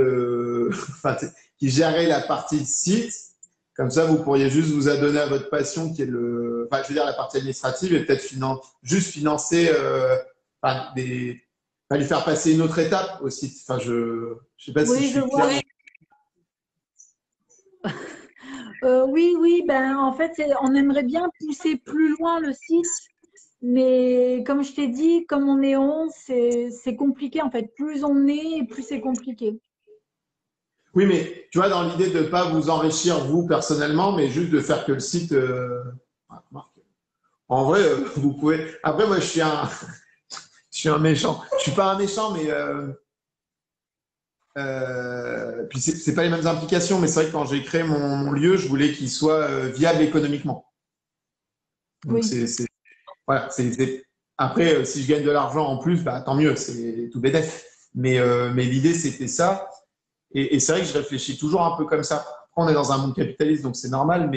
[SPEAKER 1] enfin, qui gérerait la partie site. Comme ça, vous pourriez juste vous adonner à votre passion, qui est enfin, je veux dire, la partie administrative, et peut-être juste financer, enfin, enfin, lui faire passer une autre étape au site. Enfin, je sais pas si je
[SPEAKER 2] Oui, je
[SPEAKER 1] suis
[SPEAKER 2] vois.
[SPEAKER 1] clair.
[SPEAKER 2] Oui, oui, ben en fait, on aimerait bien pousser plus loin le site, mais comme je t'ai dit, comme on est 11, c'est compliqué en fait. Plus on est, plus c'est compliqué.
[SPEAKER 1] Oui, mais tu vois, dans l'idée de ne pas vous enrichir vous personnellement, mais juste de faire que le site. En vrai, vous pouvez. Après, moi, je suis un méchant. Je suis pas un méchant, mais puis c'est pas les mêmes implications. Mais c'est vrai que quand j'ai créé mon lieu, je voulais qu'il soit viable économiquement. Donc
[SPEAKER 2] Oui,
[SPEAKER 1] voilà. Après, si je gagne de l'argent en plus, bah tant mieux, c'est tout bénef. Mais l'idée, c'était ça. Et c'est vrai que je réfléchis toujours un peu comme ça. Après, on est dans un monde capitaliste, donc c'est normal.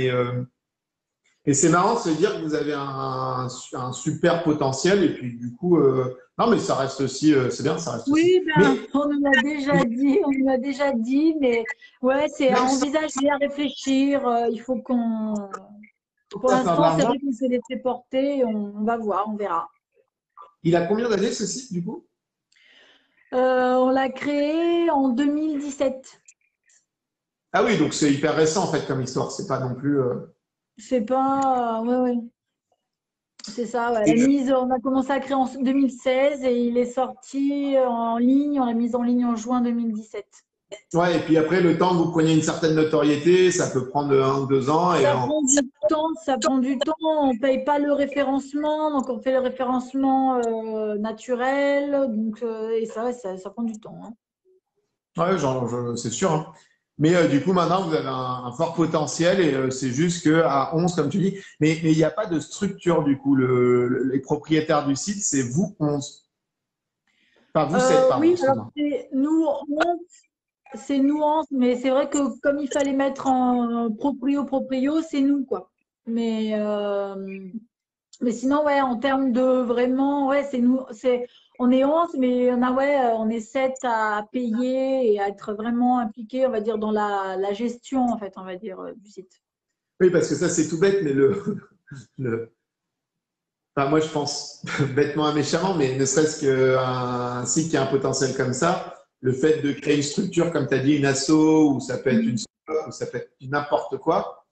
[SPEAKER 1] Et c'est marrant de se dire que vous avez un super potentiel. Et puis, du coup, non, mais ça reste aussi, c'est bien, ça reste aussi.
[SPEAKER 2] oui, ben
[SPEAKER 1] Mais
[SPEAKER 2] on nous l'a déjà dit, on nous l'a déjà dit, mais ouais, c'est à
[SPEAKER 1] même sans
[SPEAKER 2] envisager, à réfléchir. Il faut pour
[SPEAKER 1] faire de
[SPEAKER 2] l'instant, c'est
[SPEAKER 1] l'argent,
[SPEAKER 2] vrai qu'on s'est laissé porter. On va voir, on verra.
[SPEAKER 1] il a combien d'années ce site, du coup?
[SPEAKER 2] On l'a créé en 2017.
[SPEAKER 1] Ah oui, donc c'est hyper récent, en fait, comme histoire. C'est pas non plus.
[SPEAKER 2] C'est pas, ouais, ouais. C'est ça, ouais.
[SPEAKER 1] Et,
[SPEAKER 2] On a commencé à créer en 2016 et il est sorti en ligne, on l'a mis en ligne en juin 2017.
[SPEAKER 1] ouais, et puis après, le temps que vous preniez une certaine notoriété, ça peut prendre 1 ou 2 ans.
[SPEAKER 2] Ça prend du temps, ça prend du temps. On paye pas le référencement, donc on fait le référencement naturel, donc et ça, ouais, ça prend du temps, hein.
[SPEAKER 1] Ouais, c'est sûr, hein. Mais du coup, maintenant, vous avez un fort potentiel et c'est juste qu'à 11, comme tu dis, mais il n'y a pas de structure, du coup. Les propriétaires du site, c'est vous 11. Enfin, vous 7, pardon,
[SPEAKER 2] Oui, alors
[SPEAKER 1] excuse-moi.
[SPEAKER 2] c'est nuance, mais c'est vrai que comme il fallait mettre en proprio, c'est nous, quoi. Mais Mais sinon, ouais, en termes de vraiment, ouais, on est 11, mais on est 7 à payer et à être vraiment impliqués, on va dire, dans la gestion, en fait, on va dire, du site.
[SPEAKER 1] Oui, parce que ça, c'est tout bête, mais le, enfin, moi, je pense bêtement et méchamment, mais ne serait-ce qu'un site qui a un potentiel comme ça, le fait de créer une structure, comme tu as dit, une asso, ou ça peut être une
[SPEAKER 2] Mm.
[SPEAKER 1] SOC, ou ça peut être n'importe quoi,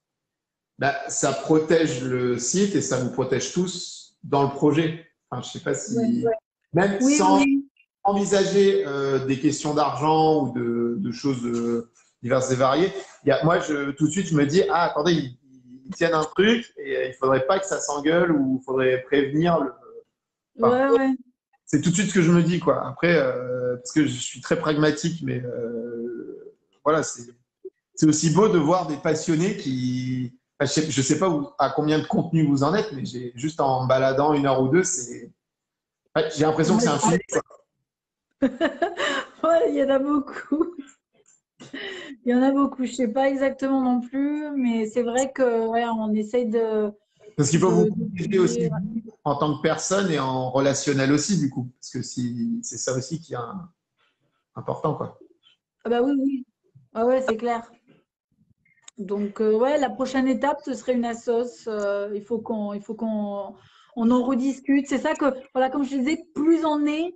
[SPEAKER 1] bah, ça protège le site et ça vous protège tous dans le projet. Enfin, je sais pas
[SPEAKER 2] Ouais.
[SPEAKER 1] si, même
[SPEAKER 2] Oui,
[SPEAKER 1] sans
[SPEAKER 2] oui.
[SPEAKER 1] envisager des questions d'argent ou de choses diverses et variées, moi, tout de suite, je me dis, ah, attendez, ils tiennent un truc et il faudrait pas que ça s'engueule ou il faudrait prévenir enfin,
[SPEAKER 2] Ouais, ouais.
[SPEAKER 1] c'est tout de suite ce que je me dis, quoi. Après, parce que je suis très pragmatique, mais voilà, c'est c'est aussi beau de voir des passionnés qui… Enfin, je sais pas à combien de contenu vous en êtes, mais juste en me baladant 1 heure ou deux, j'ai l'impression que c'est infini.
[SPEAKER 2] Ouais, il y en a beaucoup. Il y en a beaucoup. Je sais pas exactement non plus, mais c'est vrai que ouais, on essaye de…
[SPEAKER 1] Parce qu'il faut vous protéger aussi en tant que personne et en relationnel aussi, du coup. Parce que c'est ça aussi qui est important, quoi.
[SPEAKER 2] Ah bah oui, oui. Ah ouais, c'est clair. Donc, ouais, la prochaine étape, ce serait une assos. Il faut qu'on en rediscute. C'est ça que, voilà, comme je te disais, plus on est,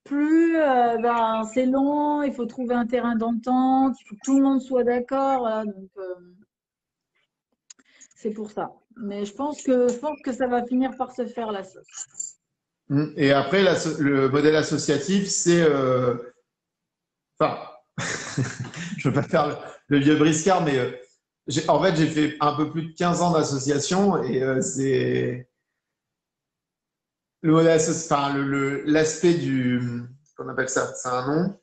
[SPEAKER 2] plus ben, c'est long. Il faut trouver un terrain d'entente. Il faut que tout le monde soit d'accord. Voilà, donc, c'est pour ça. Mais je pense que ça va finir par se faire, la sauce.
[SPEAKER 1] Et après, le modèle associatif, c'est… Enfin, je ne veux pas faire le vieux briscard, mais en fait, j'ai fait un peu plus de 15 ans d'association et c'est le modèle, enfin, l'aspect du, qu'on appelle ça, c'est un nom,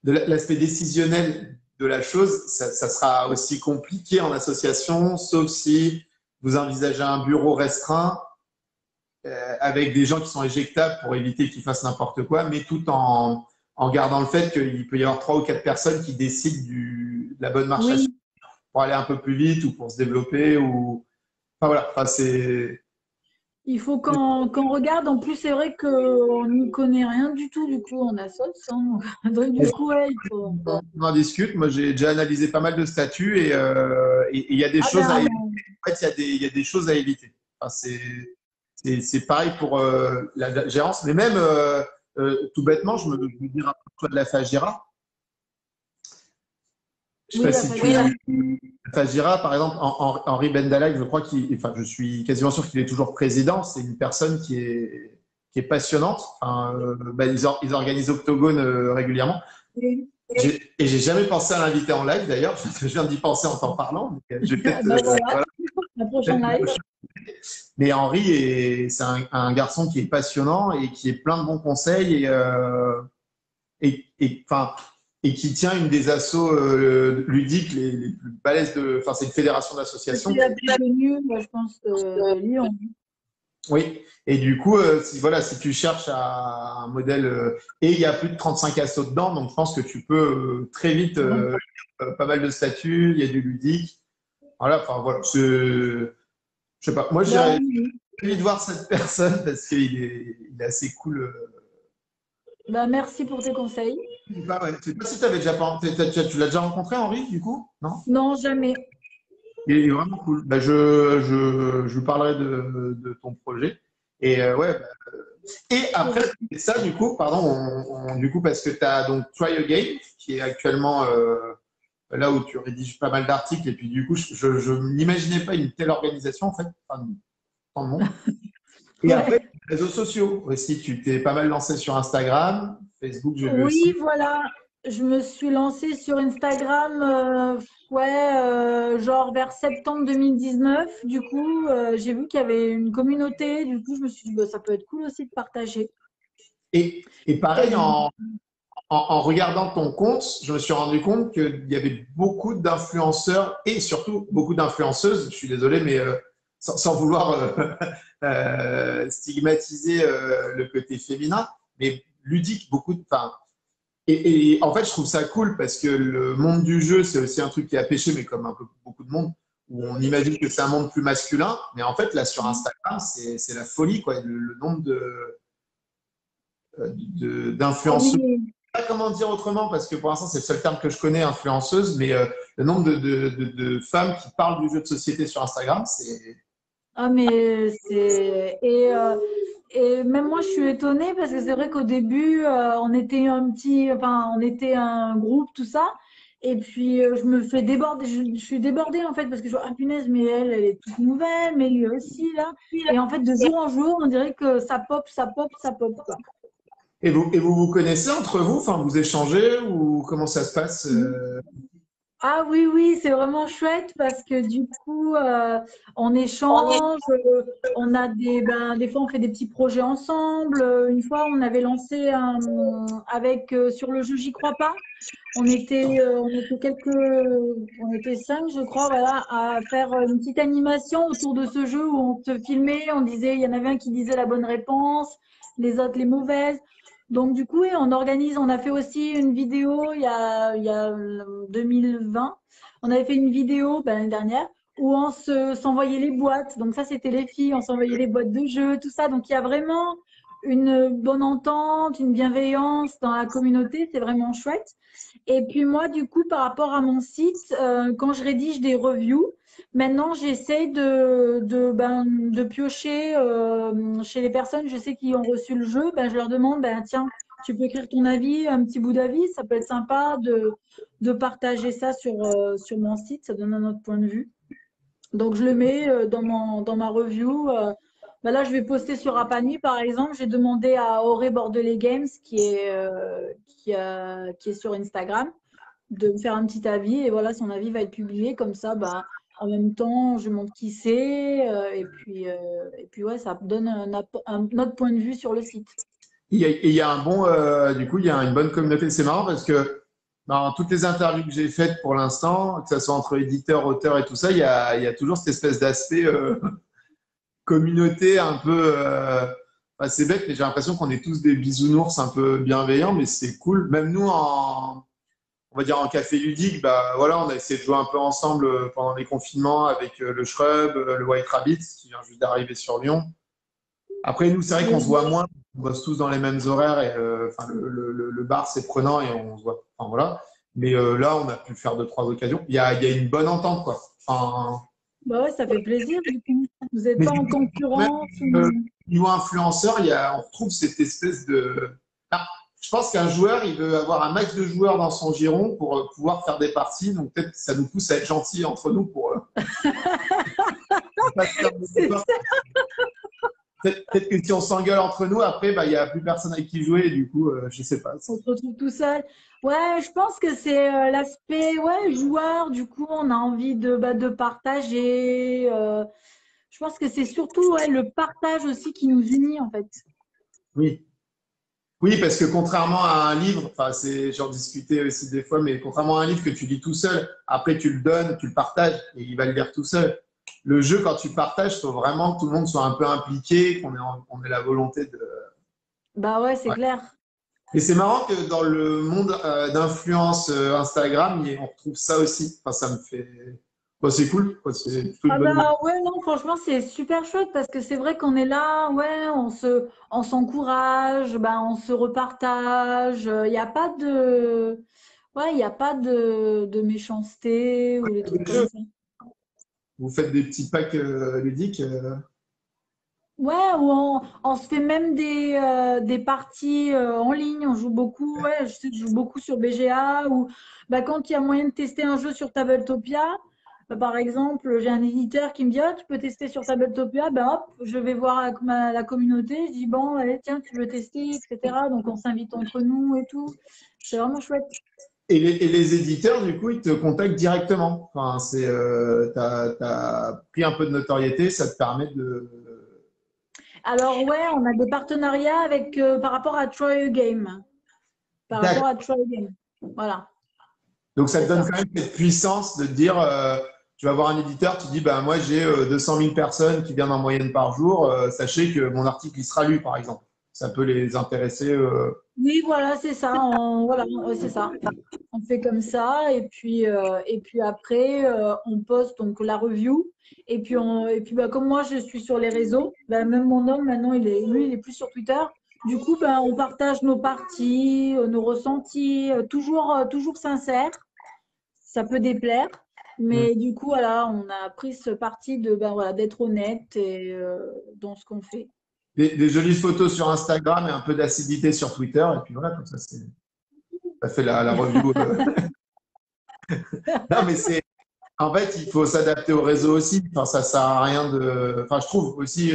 [SPEAKER 1] de l'aspect décisionnel de la chose, ça sera aussi compliqué en association, sauf si vous envisagez un bureau restreint avec des gens qui sont éjectables pour éviter qu'ils fassent n'importe quoi, mais tout en gardant le fait qu'il peut y avoir 3 ou 4 personnes qui décident de la bonne marche à suivre pour aller un peu plus vite ou pour se développer. Enfin, voilà, enfin, c'est…
[SPEAKER 2] Il faut qu'on regarde. En plus, c'est vrai qu'on n'y connaît rien du tout, du coup, en assos. Hein. Donc, du coup, ouais, il faut…
[SPEAKER 1] On en discute. Moi, j'ai déjà analysé pas mal de statuts et il y a des choses à éviter. En fait, il y a des choses à éviter. Enfin, c'est pareil pour la gérance, mais même tout bêtement, je me dis rappelle-toi de la Fagira. Je ne sais pas si tu… Fagira, par exemple, Henri Bendalak, je crois enfin, je suis quasiment sûr qu'il est toujours président. C'est une personne qui est passionnante. Enfin, ils organisent Octogone régulièrement.
[SPEAKER 2] Oui.
[SPEAKER 1] Et j'ai jamais pensé à l'inviter en live d'ailleurs. Je viens d'y penser en t'en parlant. Je vais peut-être.
[SPEAKER 2] Voilà. La prochaine live.
[SPEAKER 1] Mais Henri, c'est un garçon qui est passionnant et qui est plein de bons conseils enfin, et qui tient une des assos ludiques les plus balèzes de. Enfin, c'est une fédération d'associations.
[SPEAKER 2] C'est la plus connue, moi, je pense, Lyon.
[SPEAKER 1] Oui, et du coup, si tu cherches un modèle, et il y a plus de 35 assos dedans, donc je pense que tu peux très vite, pas mal de statuts, il y a du ludique. Voilà, enfin voilà, je sais pas. Moi, j'ai envie de voir cette personne parce qu'il est assez cool.
[SPEAKER 2] Bah, merci pour tes conseils.
[SPEAKER 1] Bah ouais. Je sais pas si tu avais tu l'as déjà rencontré, Henri, du coup? Non?
[SPEAKER 2] Non, jamais.
[SPEAKER 1] Il est vraiment cool. Bah, je vous parlerai de ton projet. Et ouais. Et après ça, du coup, pardon, du coup, parce que tu as donc Try Again, qui est actuellement là où tu rédiges pas mal d'articles, et puis du coup, je n'imaginais pas une telle organisation, en fait, enfin, tant de monde. Et après, les réseaux sociaux aussi, tu t'es pas mal lancé sur Instagram, Facebook, j'ai vu aussi.
[SPEAKER 2] Oui, voilà. Je me suis lancée sur Instagram, genre vers septembre 2019. Du coup, j'ai vu qu'il y avait une communauté. Du coup, je me suis dit, bah, ça peut être cool aussi de partager.
[SPEAKER 1] Et pareil, en regardant ton compte, je me suis rendu compte qu'il y avait beaucoup d'influenceurs et surtout beaucoup d'influenceuses. Je suis désolé, mais sans vouloir stigmatiser le côté féminin, mais ludique, beaucoup de. Enfin, et en fait, je trouve ça cool parce que le monde du jeu, c'est aussi un truc qui a pêché, mais comme un peu beaucoup de monde, où on imagine que c'est un monde plus masculin. Mais en fait, là, sur Instagram, c'est la folie, quoi. Le nombre d'influenceuses. Je ne sais pas comment dire autrement, parce que pour l'instant, c'est le seul terme que je connais, influenceuse, mais le nombre de femmes qui parlent du jeu de société sur Instagram, c'est…
[SPEAKER 2] Ah, mais c'est… Et même moi, je suis étonnée parce que c'est vrai qu'au début, on était on était un groupe, tout ça. Et puis, je me fais déborder. Je suis débordée, en fait, parce que je vois, ah punaise, mais elle est toute nouvelle, mais lui aussi, là. Et en fait, de jour en jour, on dirait que ça pop, ça pop, ça pop, quoi.
[SPEAKER 1] Et vous connaissez entre vous? Enfin, vous échangez ou comment ça se passe
[SPEAKER 2] Ah oui, oui, c'est vraiment chouette parce que du coup, on échange, on a des fois on fait des petits projets ensemble. Une fois, on avait lancé sur le jeu J'y crois pas. On était 5, je crois, voilà, à faire une petite animation autour de ce jeu où on te filmait, on disait, il y en avait un qui disait la bonne réponse, les autres les mauvaises. Donc du coup, oui, on a fait aussi une vidéo il y a 2020. On avait fait une vidéo l'année dernière où s'envoyait les boîtes. Donc ça, c'était les filles, on s'envoyait les boîtes de jeux, tout ça. Donc il y a vraiment une bonne entente, une bienveillance dans la communauté. C'est vraiment chouette. Et puis moi, du coup, par rapport à mon site, quand je rédige des reviews, maintenant j'essaie de piocher chez les personnes, je sais qui ont reçu le jeu, je leur demande, tiens, tu peux écrire ton avis, un petit bout d'avis, ça peut être sympa de partager ça sur mon site, ça donne un autre point de vue. Donc je le mets dans ma review. Là, je vais poster sur Apani, par exemple. J'ai demandé à Auré Bordelais Games, qui est sur Instagram, de me faire un petit avis. Et voilà, son avis va être publié. Comme ça, en même temps, je montre qui c'est. Et puis, ouais, ça donne un autre point de vue sur le site.
[SPEAKER 1] Il y a un bon, du coup, il y a une bonne communauté. C'est marrant parce que dans toutes les interviews que j'ai faites pour l'instant, que ce soit entre éditeurs, auteurs et tout ça, il y a toujours cette espèce d'aspect communauté un peu. C'est bête, mais j'ai l'impression qu'on est tous des bisounours un peu bienveillants, mais c'est cool. Même nous, on va dire en café ludique, voilà, on a essayé de jouer un peu ensemble pendant les confinements avec le Shrub, le White Rabbit, qui vient juste d'arriver sur Lyon. Après, nous, c'est vrai qu'on se voit moins, on bosse tous dans les mêmes horaires et le bar, c'est prenant et on se voit. Enfin, voilà. Mais là, on a pu faire 2, 3 occasions. Il y a une bonne entente, quoi. Enfin,
[SPEAKER 2] Ouais, ça fait plaisir. Du coup. Vous n'êtes
[SPEAKER 1] mais
[SPEAKER 2] pas en
[SPEAKER 1] même
[SPEAKER 2] concurrence.
[SPEAKER 1] niveau influenceur, on retrouve cette espèce de. Ah, je pense qu'un joueur, il veut avoir un max de joueurs dans son giron pour pouvoir faire des parties. Donc peut-être que ça nous pousse à être gentils entre nous pour pas se faire des peut-être que si on s'engueule entre nous, après, il n'y a plus personne avec qui jouer. Et du coup, je sais pas.
[SPEAKER 2] On se retrouve tout seul. Ouais, je pense que c'est l'aspect joueur. Du coup, on a envie de partager. Je pense que c'est surtout le partage aussi qui nous unit en fait.
[SPEAKER 1] Oui. Oui, parce que contrairement à un livre, j'en discutais aussi des fois, mais contrairement à un livre que tu lis tout seul, après tu le donnes, tu le partages et il va le lire tout seul. Le jeu, quand tu partages, il faut vraiment que tout le monde soit un peu impliqué, qu'on ait la volonté de.
[SPEAKER 2] Bah ouais, c'est clair.
[SPEAKER 1] Et c'est marrant que dans le monde d'influence Instagram, on retrouve ça aussi. Enfin, ça me fait. C'est cool. C'est plutôt une bonne nouvelle.
[SPEAKER 2] Ouais, non, franchement, c'est super chouette parce que c'est vrai qu'on est là, ouais, on s'encourage, on se repartage. Il n'y a pas il y a pas de méchanceté ou des trucs comme ça.
[SPEAKER 1] Vous faites des petits packs ludiques.
[SPEAKER 2] Ouais, on se fait même des parties en ligne. On joue beaucoup. Ouais, je sais que je joue beaucoup sur BGA ou quand il y a moyen de tester un jeu sur Tabletopia, par exemple, j'ai un éditeur qui me dit ah, tu peux tester sur Tabletopia. Hop, je vais voir avec la communauté. Je dis bon, allez, tiens, tu veux tester, etc. Donc on s'invite entre nous et tout. C'est vraiment chouette.
[SPEAKER 1] Et les éditeurs, du coup, ils te contactent directement. Enfin, t'as pris un peu de notoriété, ça te permet de.
[SPEAKER 2] Alors ouais, on a des partenariats avec par rapport à Try a Game. Par rapport à Try a Game. Voilà.
[SPEAKER 1] Donc, ça te donne quand même cette puissance de dire, tu vas voir un éditeur, tu dis, moi, j'ai 200 000 personnes qui viennent en moyenne par jour. Sachez que mon article, il sera lu, par exemple. Ça peut les intéresser.
[SPEAKER 2] Oui, voilà, c'est ça. C'est ça. On fait comme ça. Et puis après, on poste donc la review. Comme moi, je suis sur les réseaux, même mon homme, maintenant, il est plus sur Twitter. Du coup, on partage nos parties, nos ressentis, toujours sincères. Ça peut déplaire. Mais du coup, voilà, on a pris ce parti d'être honnête dans ce qu'on fait.
[SPEAKER 1] Des jolies photos sur Instagram et un peu d'acidité sur Twitter. Et puis voilà, comme ça, ça fait la review. Non, mais en fait, il faut s'adapter au réseau aussi. Enfin, ça sert à rien de. Enfin, je trouve aussi.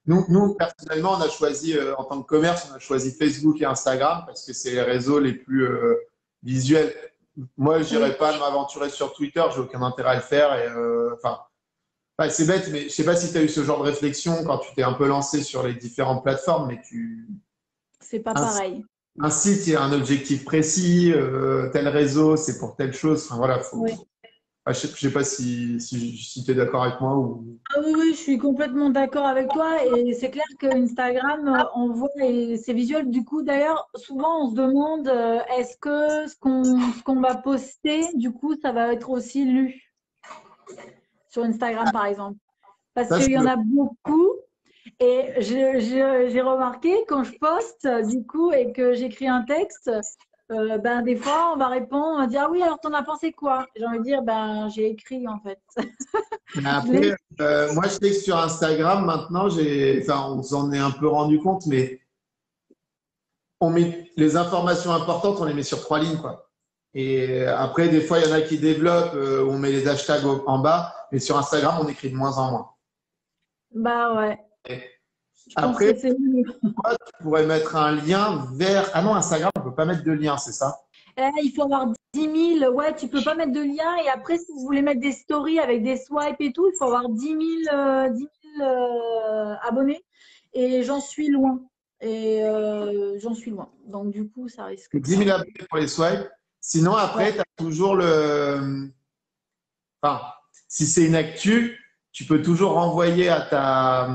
[SPEAKER 1] Nous, personnellement, on a choisi, en tant que commerce, on a choisi Facebook et Instagram parce que c'est les réseaux les plus visuels. moi, je n'irais pas m'aventurer sur Twitter. J'ai aucun intérêt à le faire. Et, enfin, c'est bête, mais je ne sais pas si tu as eu ce genre de réflexion quand tu t'es un peu lancé sur les différentes plateformes, mais
[SPEAKER 2] c'est pas pareil.
[SPEAKER 1] Un site, il y a un objectif précis, tel réseau, c'est pour telle chose. Enfin, voilà,
[SPEAKER 2] Oui.
[SPEAKER 1] Je ne sais pas si tu es d'accord avec moi. Ou...
[SPEAKER 2] Ah oui, je suis complètement d'accord avec toi. Et c'est clair que Instagram, on voit, et c'est visuel. Du coup, d'ailleurs, souvent, on se demande est-ce que ce qu'on va poster, du coup, ça va être aussi lu sur Instagram, par exemple. Parce qu'il y en a beaucoup. Et j'ai remarqué quand je poste, du coup, et que j'écris un texte, ben, des fois, on va répondre, on va dire ah oui, alors t'en as pensé quoi? J'ai envie de dire ben, j'ai écrit en fait.
[SPEAKER 1] Après, moi, je sais que sur Instagram, maintenant, enfin, on s'en est un peu rendu compte, mais on met les informations importantes, on les met sur 3 lignes, quoi. Et après, des fois, il y en a qui développent, on met les hashtags en bas, mais sur Instagram, on écrit de moins en moins.
[SPEAKER 2] Bah ouais.
[SPEAKER 1] Après, toi, tu pourrais mettre un lien vers… Ah non, Instagram, on ne peut pas mettre de lien, c'est ça?
[SPEAKER 2] Il faut avoir 10 000. Ouais, tu peux pas mettre de lien. Et après, si vous voulez mettre des stories avec des swipes et tout, il faut avoir 10 000 abonnés. Et j'en suis loin. J'en suis loin. Donc, du coup, ça risque.
[SPEAKER 1] 10 000 abonnés pour les swipes. Sinon, après, tu as toujours le… Enfin, si c'est une actu, tu peux toujours renvoyer à ta…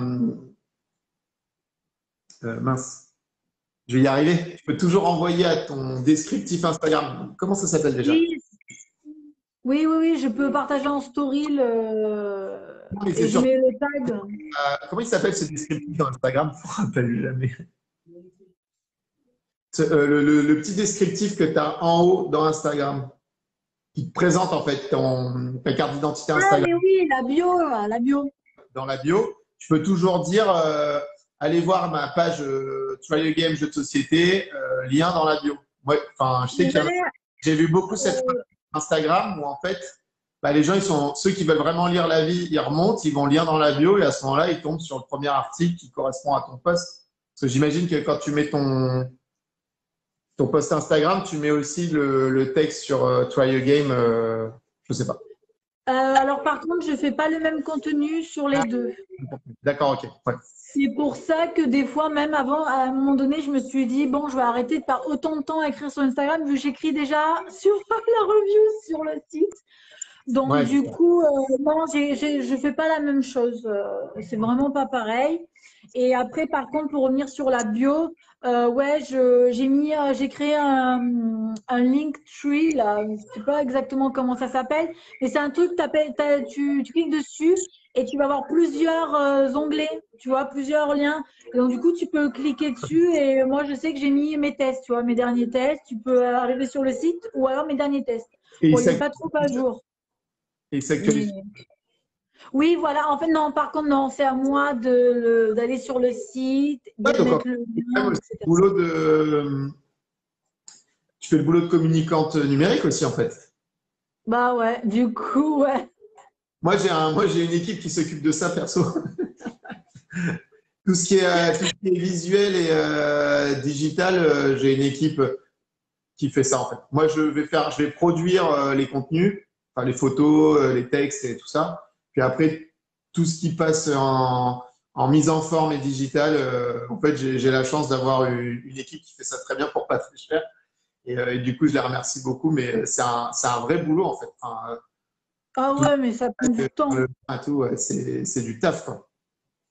[SPEAKER 1] mince, je vais y arriver. Tu peux toujours envoyer à ton descriptif Instagram. Comment ça s'appelle déjà?
[SPEAKER 2] Oui, je peux partager en story et je mets le tag.
[SPEAKER 1] Comment il s'appelle ce descriptif dans Instagram? Je ne me rappelle jamais. Le petit descriptif que tu as en haut dans Instagram, qui te présente en fait ta carte d'identité Instagram.
[SPEAKER 2] Ah, mais oui, la bio.
[SPEAKER 1] Dans la bio, tu peux toujours dire allez voir ma page Try a Game jeu de société, lien dans la bio. Ouais, enfin, je sais que j'ai vu beaucoup cette page Instagram où en fait, bah, les gens, ceux qui veulent vraiment lire la vie, ils remontent, ils vont lire dans la bio et à ce moment-là, ils tombent sur le premier article qui correspond à ton post. Parce que j'imagine que quand tu mets ton post Instagram, tu mets aussi le texte sur Try a Game, je sais pas.
[SPEAKER 2] Alors par contre, je fais pas le même contenu sur les deux.
[SPEAKER 1] D'accord, ok. Ouais.
[SPEAKER 2] C'est pour ça que des fois, même avant, à un moment donné, je me suis dit, bon, je vais arrêter de perdre autant de temps à écrire sur Instagram, vu que j'écris déjà sur la review sur le site. Donc, du coup, non, je fais pas la même chose. C'est vraiment pas pareil. Et après, par contre, pour revenir sur la bio, ouais, j'ai créé un Linktree, là. Je sais pas exactement comment ça s'appelle, mais c'est un truc, tu cliques dessus et tu vas avoir plusieurs onglets, tu vois, plusieurs liens. Et donc, du coup, tu peux cliquer dessus et moi, je sais que j'ai mis mes tests, tu vois, mes derniers tests. Tu peux arriver sur le site ou alors mes derniers tests. Bon, il n'est pas trop à jour.
[SPEAKER 1] Et s'actualise.
[SPEAKER 2] Oui, voilà. En fait, non, par contre, non, c'est à moi d'aller sur le site, de mettre le lien, etc.
[SPEAKER 1] Tu fais le boulot de communicante numérique aussi, en fait.
[SPEAKER 2] Bah ouais, du coup, ouais.
[SPEAKER 1] Moi, j'ai une équipe qui s'occupe de ça, perso. Tout ce qui est visuel et digital, j'ai une équipe qui fait ça, en fait. Moi, je vais produire les contenus, enfin, les photos, les textes et tout ça. Puis après, tout ce qui passe en mise en forme et digital, en fait, j'ai la chance d'avoir une équipe qui fait ça très bien pour pas très cher. Et du coup, je les remercie beaucoup, mais c'est un vrai boulot, en fait. Enfin,
[SPEAKER 2] ah ouais, mais ça prend du temps.
[SPEAKER 1] C'est du taf, quoi.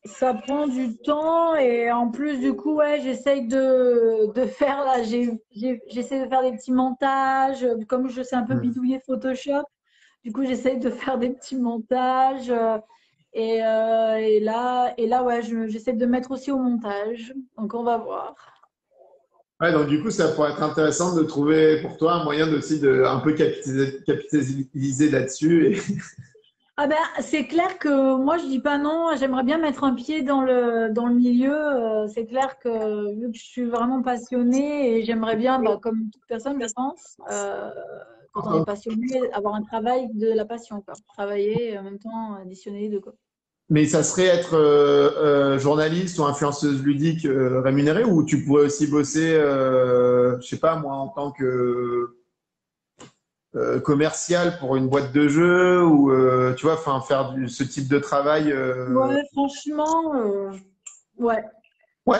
[SPEAKER 2] Ça prend du temps et en plus, du coup, ouais, j'essaye de faire là, j'essaie de faire des petits montages. Comme je sais un peu bidouiller Photoshop, du coup, j'essaye de faire des petits montages. Et là, ouais, j'essaie de mettre aussi au montage. Donc, on va voir.
[SPEAKER 1] Ouais, donc du coup, ça pourrait être intéressant de trouver pour toi un moyen aussi de un peu capitaliser là-dessus.
[SPEAKER 2] Ah ben, c'est clair que moi, je dis pas non. J'aimerais bien mettre un pied dans le milieu. C'est clair que vu que je suis vraiment passionnée et j'aimerais bien, bah, comme toute personne, je pense, quand on est passionné, avoir un travail de la passion, quoi. Travailler et en même temps additionner les deux, quoi.
[SPEAKER 1] Mais ça serait être journaliste ou influenceuse ludique rémunérée ou tu pourrais aussi bosser, je sais pas moi, en tant que commercial pour une boîte de jeux ou tu vois, enfin faire ce type de travail.
[SPEAKER 2] Ouais, franchement, ouais.
[SPEAKER 1] Ouais,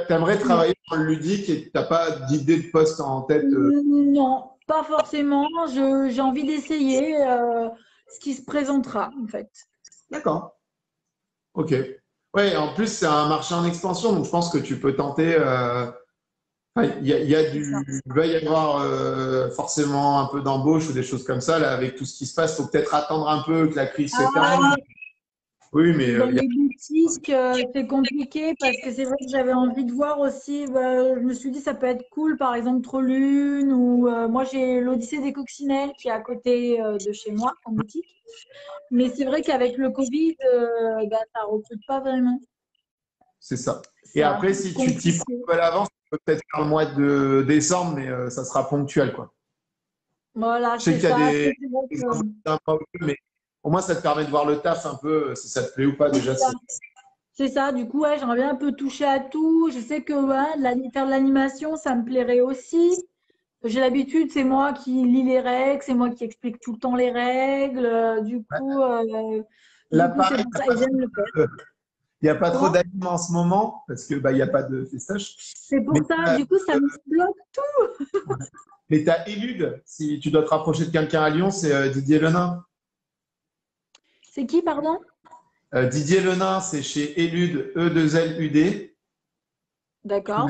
[SPEAKER 1] t'aimerais travailler dans le ludique et t'as pas d'idée de poste en tête.
[SPEAKER 2] Non, pas forcément. J'ai envie d'essayer ce qui se présentera, en fait.
[SPEAKER 1] D'accord. Ok. Ouais, en plus c'est un marché en expansion, donc je pense que tu peux tenter. Enfin, il va y avoir forcément un peu d'embauche ou des choses comme ça là avec tout ce qui se passe. Faut peut-être attendre un peu que la crise se termine.
[SPEAKER 2] Ah,
[SPEAKER 1] Oui, mais
[SPEAKER 2] dans les boutiques, c'est compliqué parce que c'est vrai que j'avais envie de voir aussi. Je me suis dit, ça peut être cool, par exemple, Trollune ou moi j'ai l'Odyssée des Coccinelles qui est à côté de chez moi en boutique. Mais c'est vrai qu'avec le Covid, bah, ça recrute pas vraiment.
[SPEAKER 1] c'est ça. Et
[SPEAKER 2] C'est un
[SPEAKER 1] après,
[SPEAKER 2] peu
[SPEAKER 1] si tu t'y prends
[SPEAKER 2] compliqué.
[SPEAKER 1] un peu à l'avance, tu peux peut-être faire le mois de décembre, mais ça sera ponctuel, quoi.
[SPEAKER 2] Voilà,
[SPEAKER 1] Je sais
[SPEAKER 2] c'est
[SPEAKER 1] qu'il y a
[SPEAKER 2] ça. Après,
[SPEAKER 1] des
[SPEAKER 2] c'est vrai
[SPEAKER 1] exemples
[SPEAKER 2] que
[SPEAKER 1] d'un mois ou deux, mais au moins ça te permet de voir le taf un peu, si ça te plaît ou pas
[SPEAKER 2] c'est
[SPEAKER 1] déjà.
[SPEAKER 2] ça. C'est ça, du coup, ouais, j'aimerais bien un peu toucher à tout. Je sais que ouais, faire de l'animation, ça me plairait aussi. J'ai l'habitude, c'est moi qui lis les règles, c'est moi qui explique tout le temps les règles.
[SPEAKER 1] Là,
[SPEAKER 2] C'est
[SPEAKER 1] pareil,
[SPEAKER 2] pour ça et j'aime le faire.
[SPEAKER 1] il n'y a pas trop
[SPEAKER 2] Comment?
[SPEAKER 1] d'anime en ce moment, parce que bah, il n'y a pas de festoche.
[SPEAKER 2] C'est
[SPEAKER 1] Mais
[SPEAKER 2] pour ça, du coup, ça me bloque.
[SPEAKER 1] tu as Élude, si tu dois te rapprocher de quelqu'un à Lyon, c'est Didier Lenain.
[SPEAKER 2] C'est qui, pardon?
[SPEAKER 1] Didier Lenain, c'est chez Élude, E2LUD.
[SPEAKER 2] D'accord.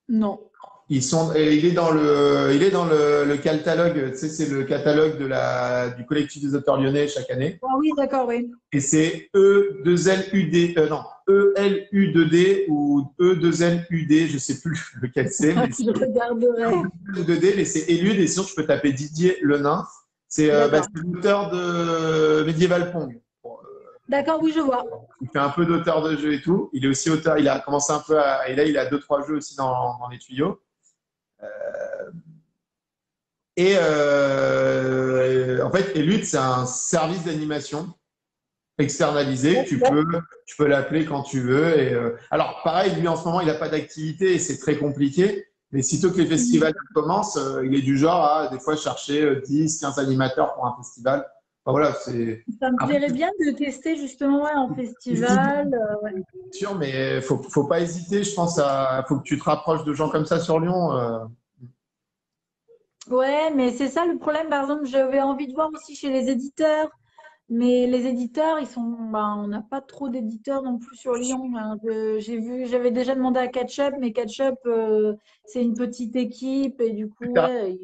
[SPEAKER 2] Non.
[SPEAKER 1] Il est dans le catalogue, tu sais, c'est le catalogue du collectif des auteurs lyonnais chaque année.
[SPEAKER 2] Ah oui, d'accord, oui.
[SPEAKER 1] Et c'est E2LUD, non, ELU2D ou E2LUD, je sais plus lequel c'est, mais
[SPEAKER 2] Je regarderai.
[SPEAKER 1] E2D, mais c'est Élude, et sinon je peux taper Didier Lenain.
[SPEAKER 2] D'accord.
[SPEAKER 1] C'est l'auteur de Medieval Pong. Bon,
[SPEAKER 2] D'accord, oui, je vois.
[SPEAKER 1] il fait un peu d'auteur de jeux et tout. Il est aussi auteur, il a commencé un peu à, et là il a deux, trois jeux aussi dans les tuyaux. Et en fait, Elude, c'est un service d'animation externalisé. Tu peux l'appeler quand tu veux. Et, alors, pareil, lui, en ce moment, il n'a pas d'activité et c'est très compliqué. Mais sitôt que les festivals commencent, il est du genre à, des fois, chercher 10, 15 animateurs pour un festival. Enfin, voilà, c'est.
[SPEAKER 2] Ça me
[SPEAKER 1] Après,
[SPEAKER 2] plairait bien de tester justement ouais, en festival. Ouais.
[SPEAKER 1] c'est sûr, mais faut pas hésiter. Je pense à, faut que tu te rapproches de gens comme ça sur Lyon.
[SPEAKER 2] Ouais, mais c'est ça le problème. Par exemple, j'avais envie de voir aussi chez les éditeurs. Mais les éditeurs, ils sont, ben, on n'a pas trop d'éditeurs non plus sur Lyon. Hein. J'avais déjà demandé à Catchup, mais Catchup, c'est une petite équipe et du coup, ouais,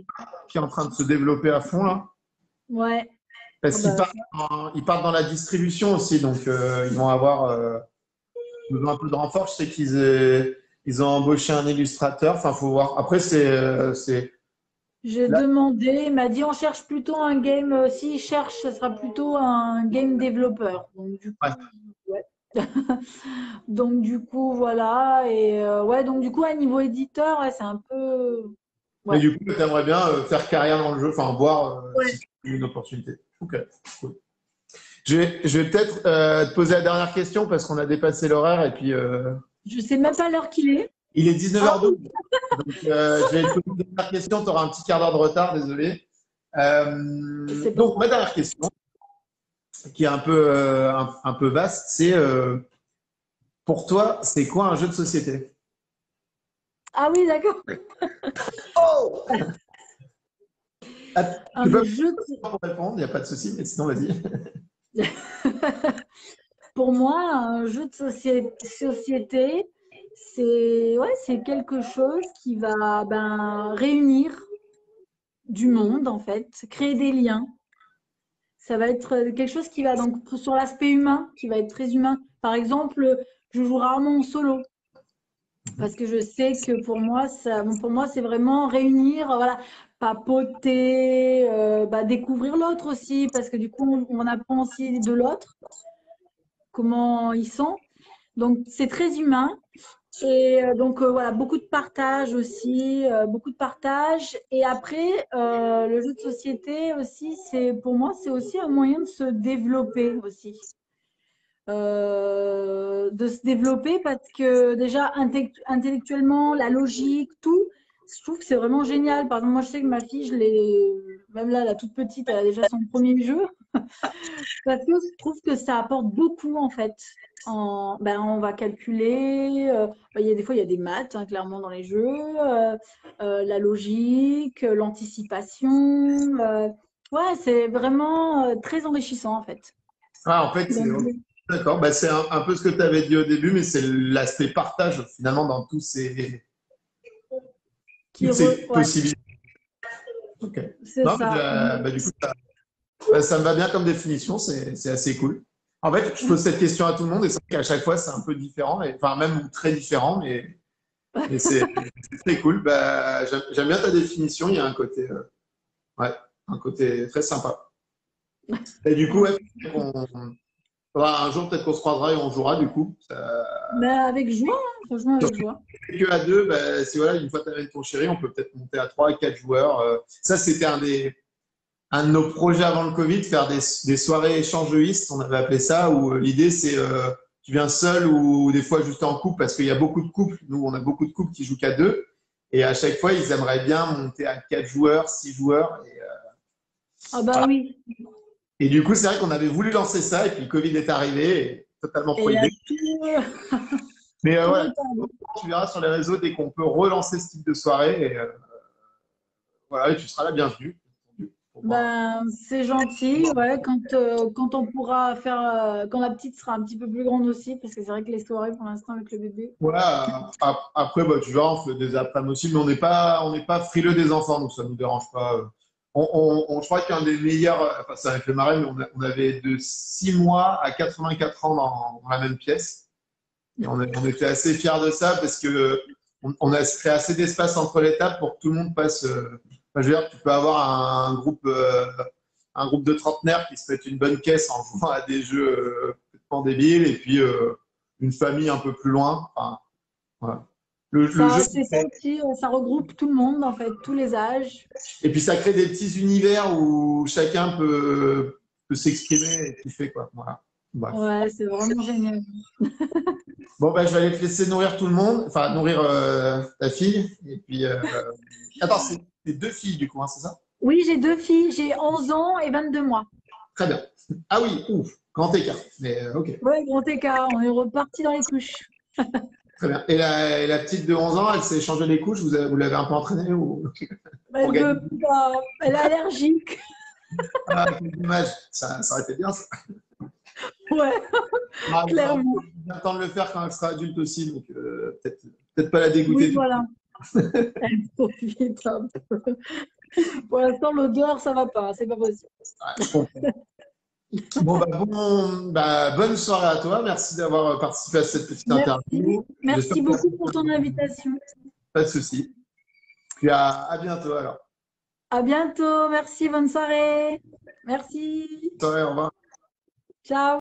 [SPEAKER 1] Qui est en train de se développer à fond, là.
[SPEAKER 2] ouais. Ah
[SPEAKER 1] Parce
[SPEAKER 2] bah,
[SPEAKER 1] ils partent dans la distribution aussi, donc ils vont avoir besoin un peu de renfort. Je sais ils ont embauché un illustrateur. Enfin, faut voir. Après,
[SPEAKER 2] j'ai
[SPEAKER 1] là,
[SPEAKER 2] demandé, il m'a dit on cherche plutôt un game, s'il cherche, ce sera plutôt un game développeur. Donc du
[SPEAKER 1] ouais.
[SPEAKER 2] coup, ouais. Donc du coup, voilà. Et ouais, donc du coup, à niveau éditeur, ouais, c'est un peu.
[SPEAKER 1] Mais
[SPEAKER 2] Ouais.
[SPEAKER 1] du coup, tu aimerais bien faire carrière dans le jeu, enfin, voir
[SPEAKER 2] Ouais.
[SPEAKER 1] si tu as une opportunité. Ok, cool. Je vais peut-être te poser la dernière question parce qu'on a dépassé l'horaire et puis
[SPEAKER 2] Je sais même pas l'heure qu'il est.
[SPEAKER 1] il est
[SPEAKER 2] Ah
[SPEAKER 1] 19h12.
[SPEAKER 2] oui,
[SPEAKER 1] Donc, je vais te poser une dernière question. Tu auras un petit quart d'heure de retard, désolé.
[SPEAKER 2] c'est pas
[SPEAKER 1] Donc, ma dernière question, qui est un peu vaste, c'est pour toi, c'est quoi un jeu de société?
[SPEAKER 2] Ah oui, d'accord.
[SPEAKER 1] Oh! Ah, tu
[SPEAKER 2] Un
[SPEAKER 1] peux
[SPEAKER 2] jeu
[SPEAKER 1] pour répondre, il n'y a pas de souci, mais sinon, vas-y.
[SPEAKER 2] pour moi, un jeu de société, c'est quelque chose qui va ben, réunir du monde, en fait, créer des liens. Ça va être quelque chose qui va donc sur l'aspect humain, qui va être très humain. Par exemple, je joue rarement en solo. Parce que je sais que pour moi, c'est vraiment réunir, voilà, papoter, bah, découvrir l'autre aussi, parce que du coup, on apprend aussi de l'autre, comment ils sont. Donc, c'est très humain. Et donc, voilà, beaucoup de partage aussi, beaucoup de partage. Et après, le jeu de société aussi, pour moi, c'est aussi un moyen de se développer aussi. De se développer parce que déjà intellectuellement, la logique, tout, je trouve que c'est vraiment génial. Par exemple, moi, je sais que ma fille, même là, la toute petite, elle a déjà son premier jeu. Parce que je trouve que ça apporte beaucoup, en fait. On va calculer. Des fois, il y a des maths, hein, clairement, dans les jeux. La logique, l'anticipation. Ouais, c'est vraiment très enrichissant, en fait.
[SPEAKER 1] Ah, en fait, d'accord. Bah, c'est un peu ce que tu avais dit au début, mais c'est l'aspect partage, finalement, dans toutes ces possibilités. Ok.
[SPEAKER 2] C'est ça.
[SPEAKER 1] Du coup, ça me va bien comme définition, c'est assez cool. En fait, je pose cette question à tout le monde et c'est vrai qu'à chaque fois, c'est un peu différent, enfin même très différent, mais c'est très cool. Bah, j'aime bien ta définition, il y a un côté très sympa. Et du coup, un jour, peut-être qu'on se croisera et on jouera, du coup.
[SPEAKER 2] Avec joie, hein, franchement, avec joie.
[SPEAKER 1] Que à deux, si voilà, une fois que tu amènes ton chéri, on peut peut-être monter à 3 et 4 joueurs. Ça, c'était un de nos projets avant le Covid, faire des soirées échangeistes, on avait appelé ça, où l'idée, c'est tu viens seul ou des fois juste en couple, parce qu'il y a beaucoup de couples. Nous, on a beaucoup de couples qui jouent qu'à deux. Et à chaque fois, ils aimeraient bien monter à 4 joueurs, 6 joueurs.
[SPEAKER 2] Ah bah oui.
[SPEAKER 1] Et du coup, c'est vrai qu'on avait voulu lancer ça, et puis le Covid est arrivé, et totalement prohibé. Mais voilà, tu verras sur les réseaux dès qu'on peut relancer ce type de soirée. Et, voilà, et tu seras la bienvenue.
[SPEAKER 2] C'est gentil, ouais, quand on pourra faire, quand la petite sera un petit peu plus grande aussi, parce que c'est vrai que les soirées pour l'instant avec le bébé.
[SPEAKER 1] Voilà, après, tu verras, on fait des après-midi aussi, mais on n'est pas frileux des enfants, donc ça ne nous dérange pas. Je crois qu'un des meilleurs, enfin, c'est avec le marais, mais on avait de 6 mois à 84 ans dans la même pièce. Et on était assez fiers de ça parce que on a créé assez d'espace entre les tables pour que tout le monde passe. Je veux dire, tu peux avoir un groupe de trentenaires qui se fait une bonne caisse en jouant à des jeux complètement débiles et puis une famille un peu plus loin. Enfin, voilà. Le jeu,
[SPEAKER 2] c'est ça aussi, ça regroupe tout le monde, en fait, tous les âges.
[SPEAKER 1] et puis ça crée des petits univers où chacun peut s'exprimer et kiffer, quoi. Voilà. Bref.
[SPEAKER 2] Ouais, c'est vraiment génial.
[SPEAKER 1] Bon, je vais aller te laisser nourrir tout le monde, enfin nourrir ta fille. Et puis, attends, c'est 2 filles du coup, hein, c'est ça?
[SPEAKER 2] Oui, j'ai 2 filles, j'ai 11 ans et 22 mois.
[SPEAKER 1] Très bien. Ah oui, ouf, grand écart. Mais ok.
[SPEAKER 2] Ouais, grand écart, on est reparti dans les couches.
[SPEAKER 1] Très bien. Et la petite de 11 ans, elle s'est changé les couches, vous l'avez un peu entraînée ou...
[SPEAKER 2] Elle veut pas, elle est allergique.
[SPEAKER 1] Ah, quel dommage, ça aurait été bien ça.
[SPEAKER 2] Ouais, clairement.
[SPEAKER 1] Il va bien temps de le faire quand elle sera adulte aussi, donc peut-être pas la dégoûter.
[SPEAKER 2] Oui, voilà. Elle profite un peu. Pour l'instant, l'odeur, ça va pas, c'est pas possible.
[SPEAKER 1] Ouais, je comprends. Bonne soirée à toi. Merci d'avoir participé à cette petite interview.
[SPEAKER 2] Merci beaucoup pour ton invitation.
[SPEAKER 1] Pas de souci. Puis à bientôt alors.
[SPEAKER 2] À bientôt. Merci. Bonne soirée. Merci.
[SPEAKER 1] Bonne soirée, au revoir.
[SPEAKER 2] Ciao.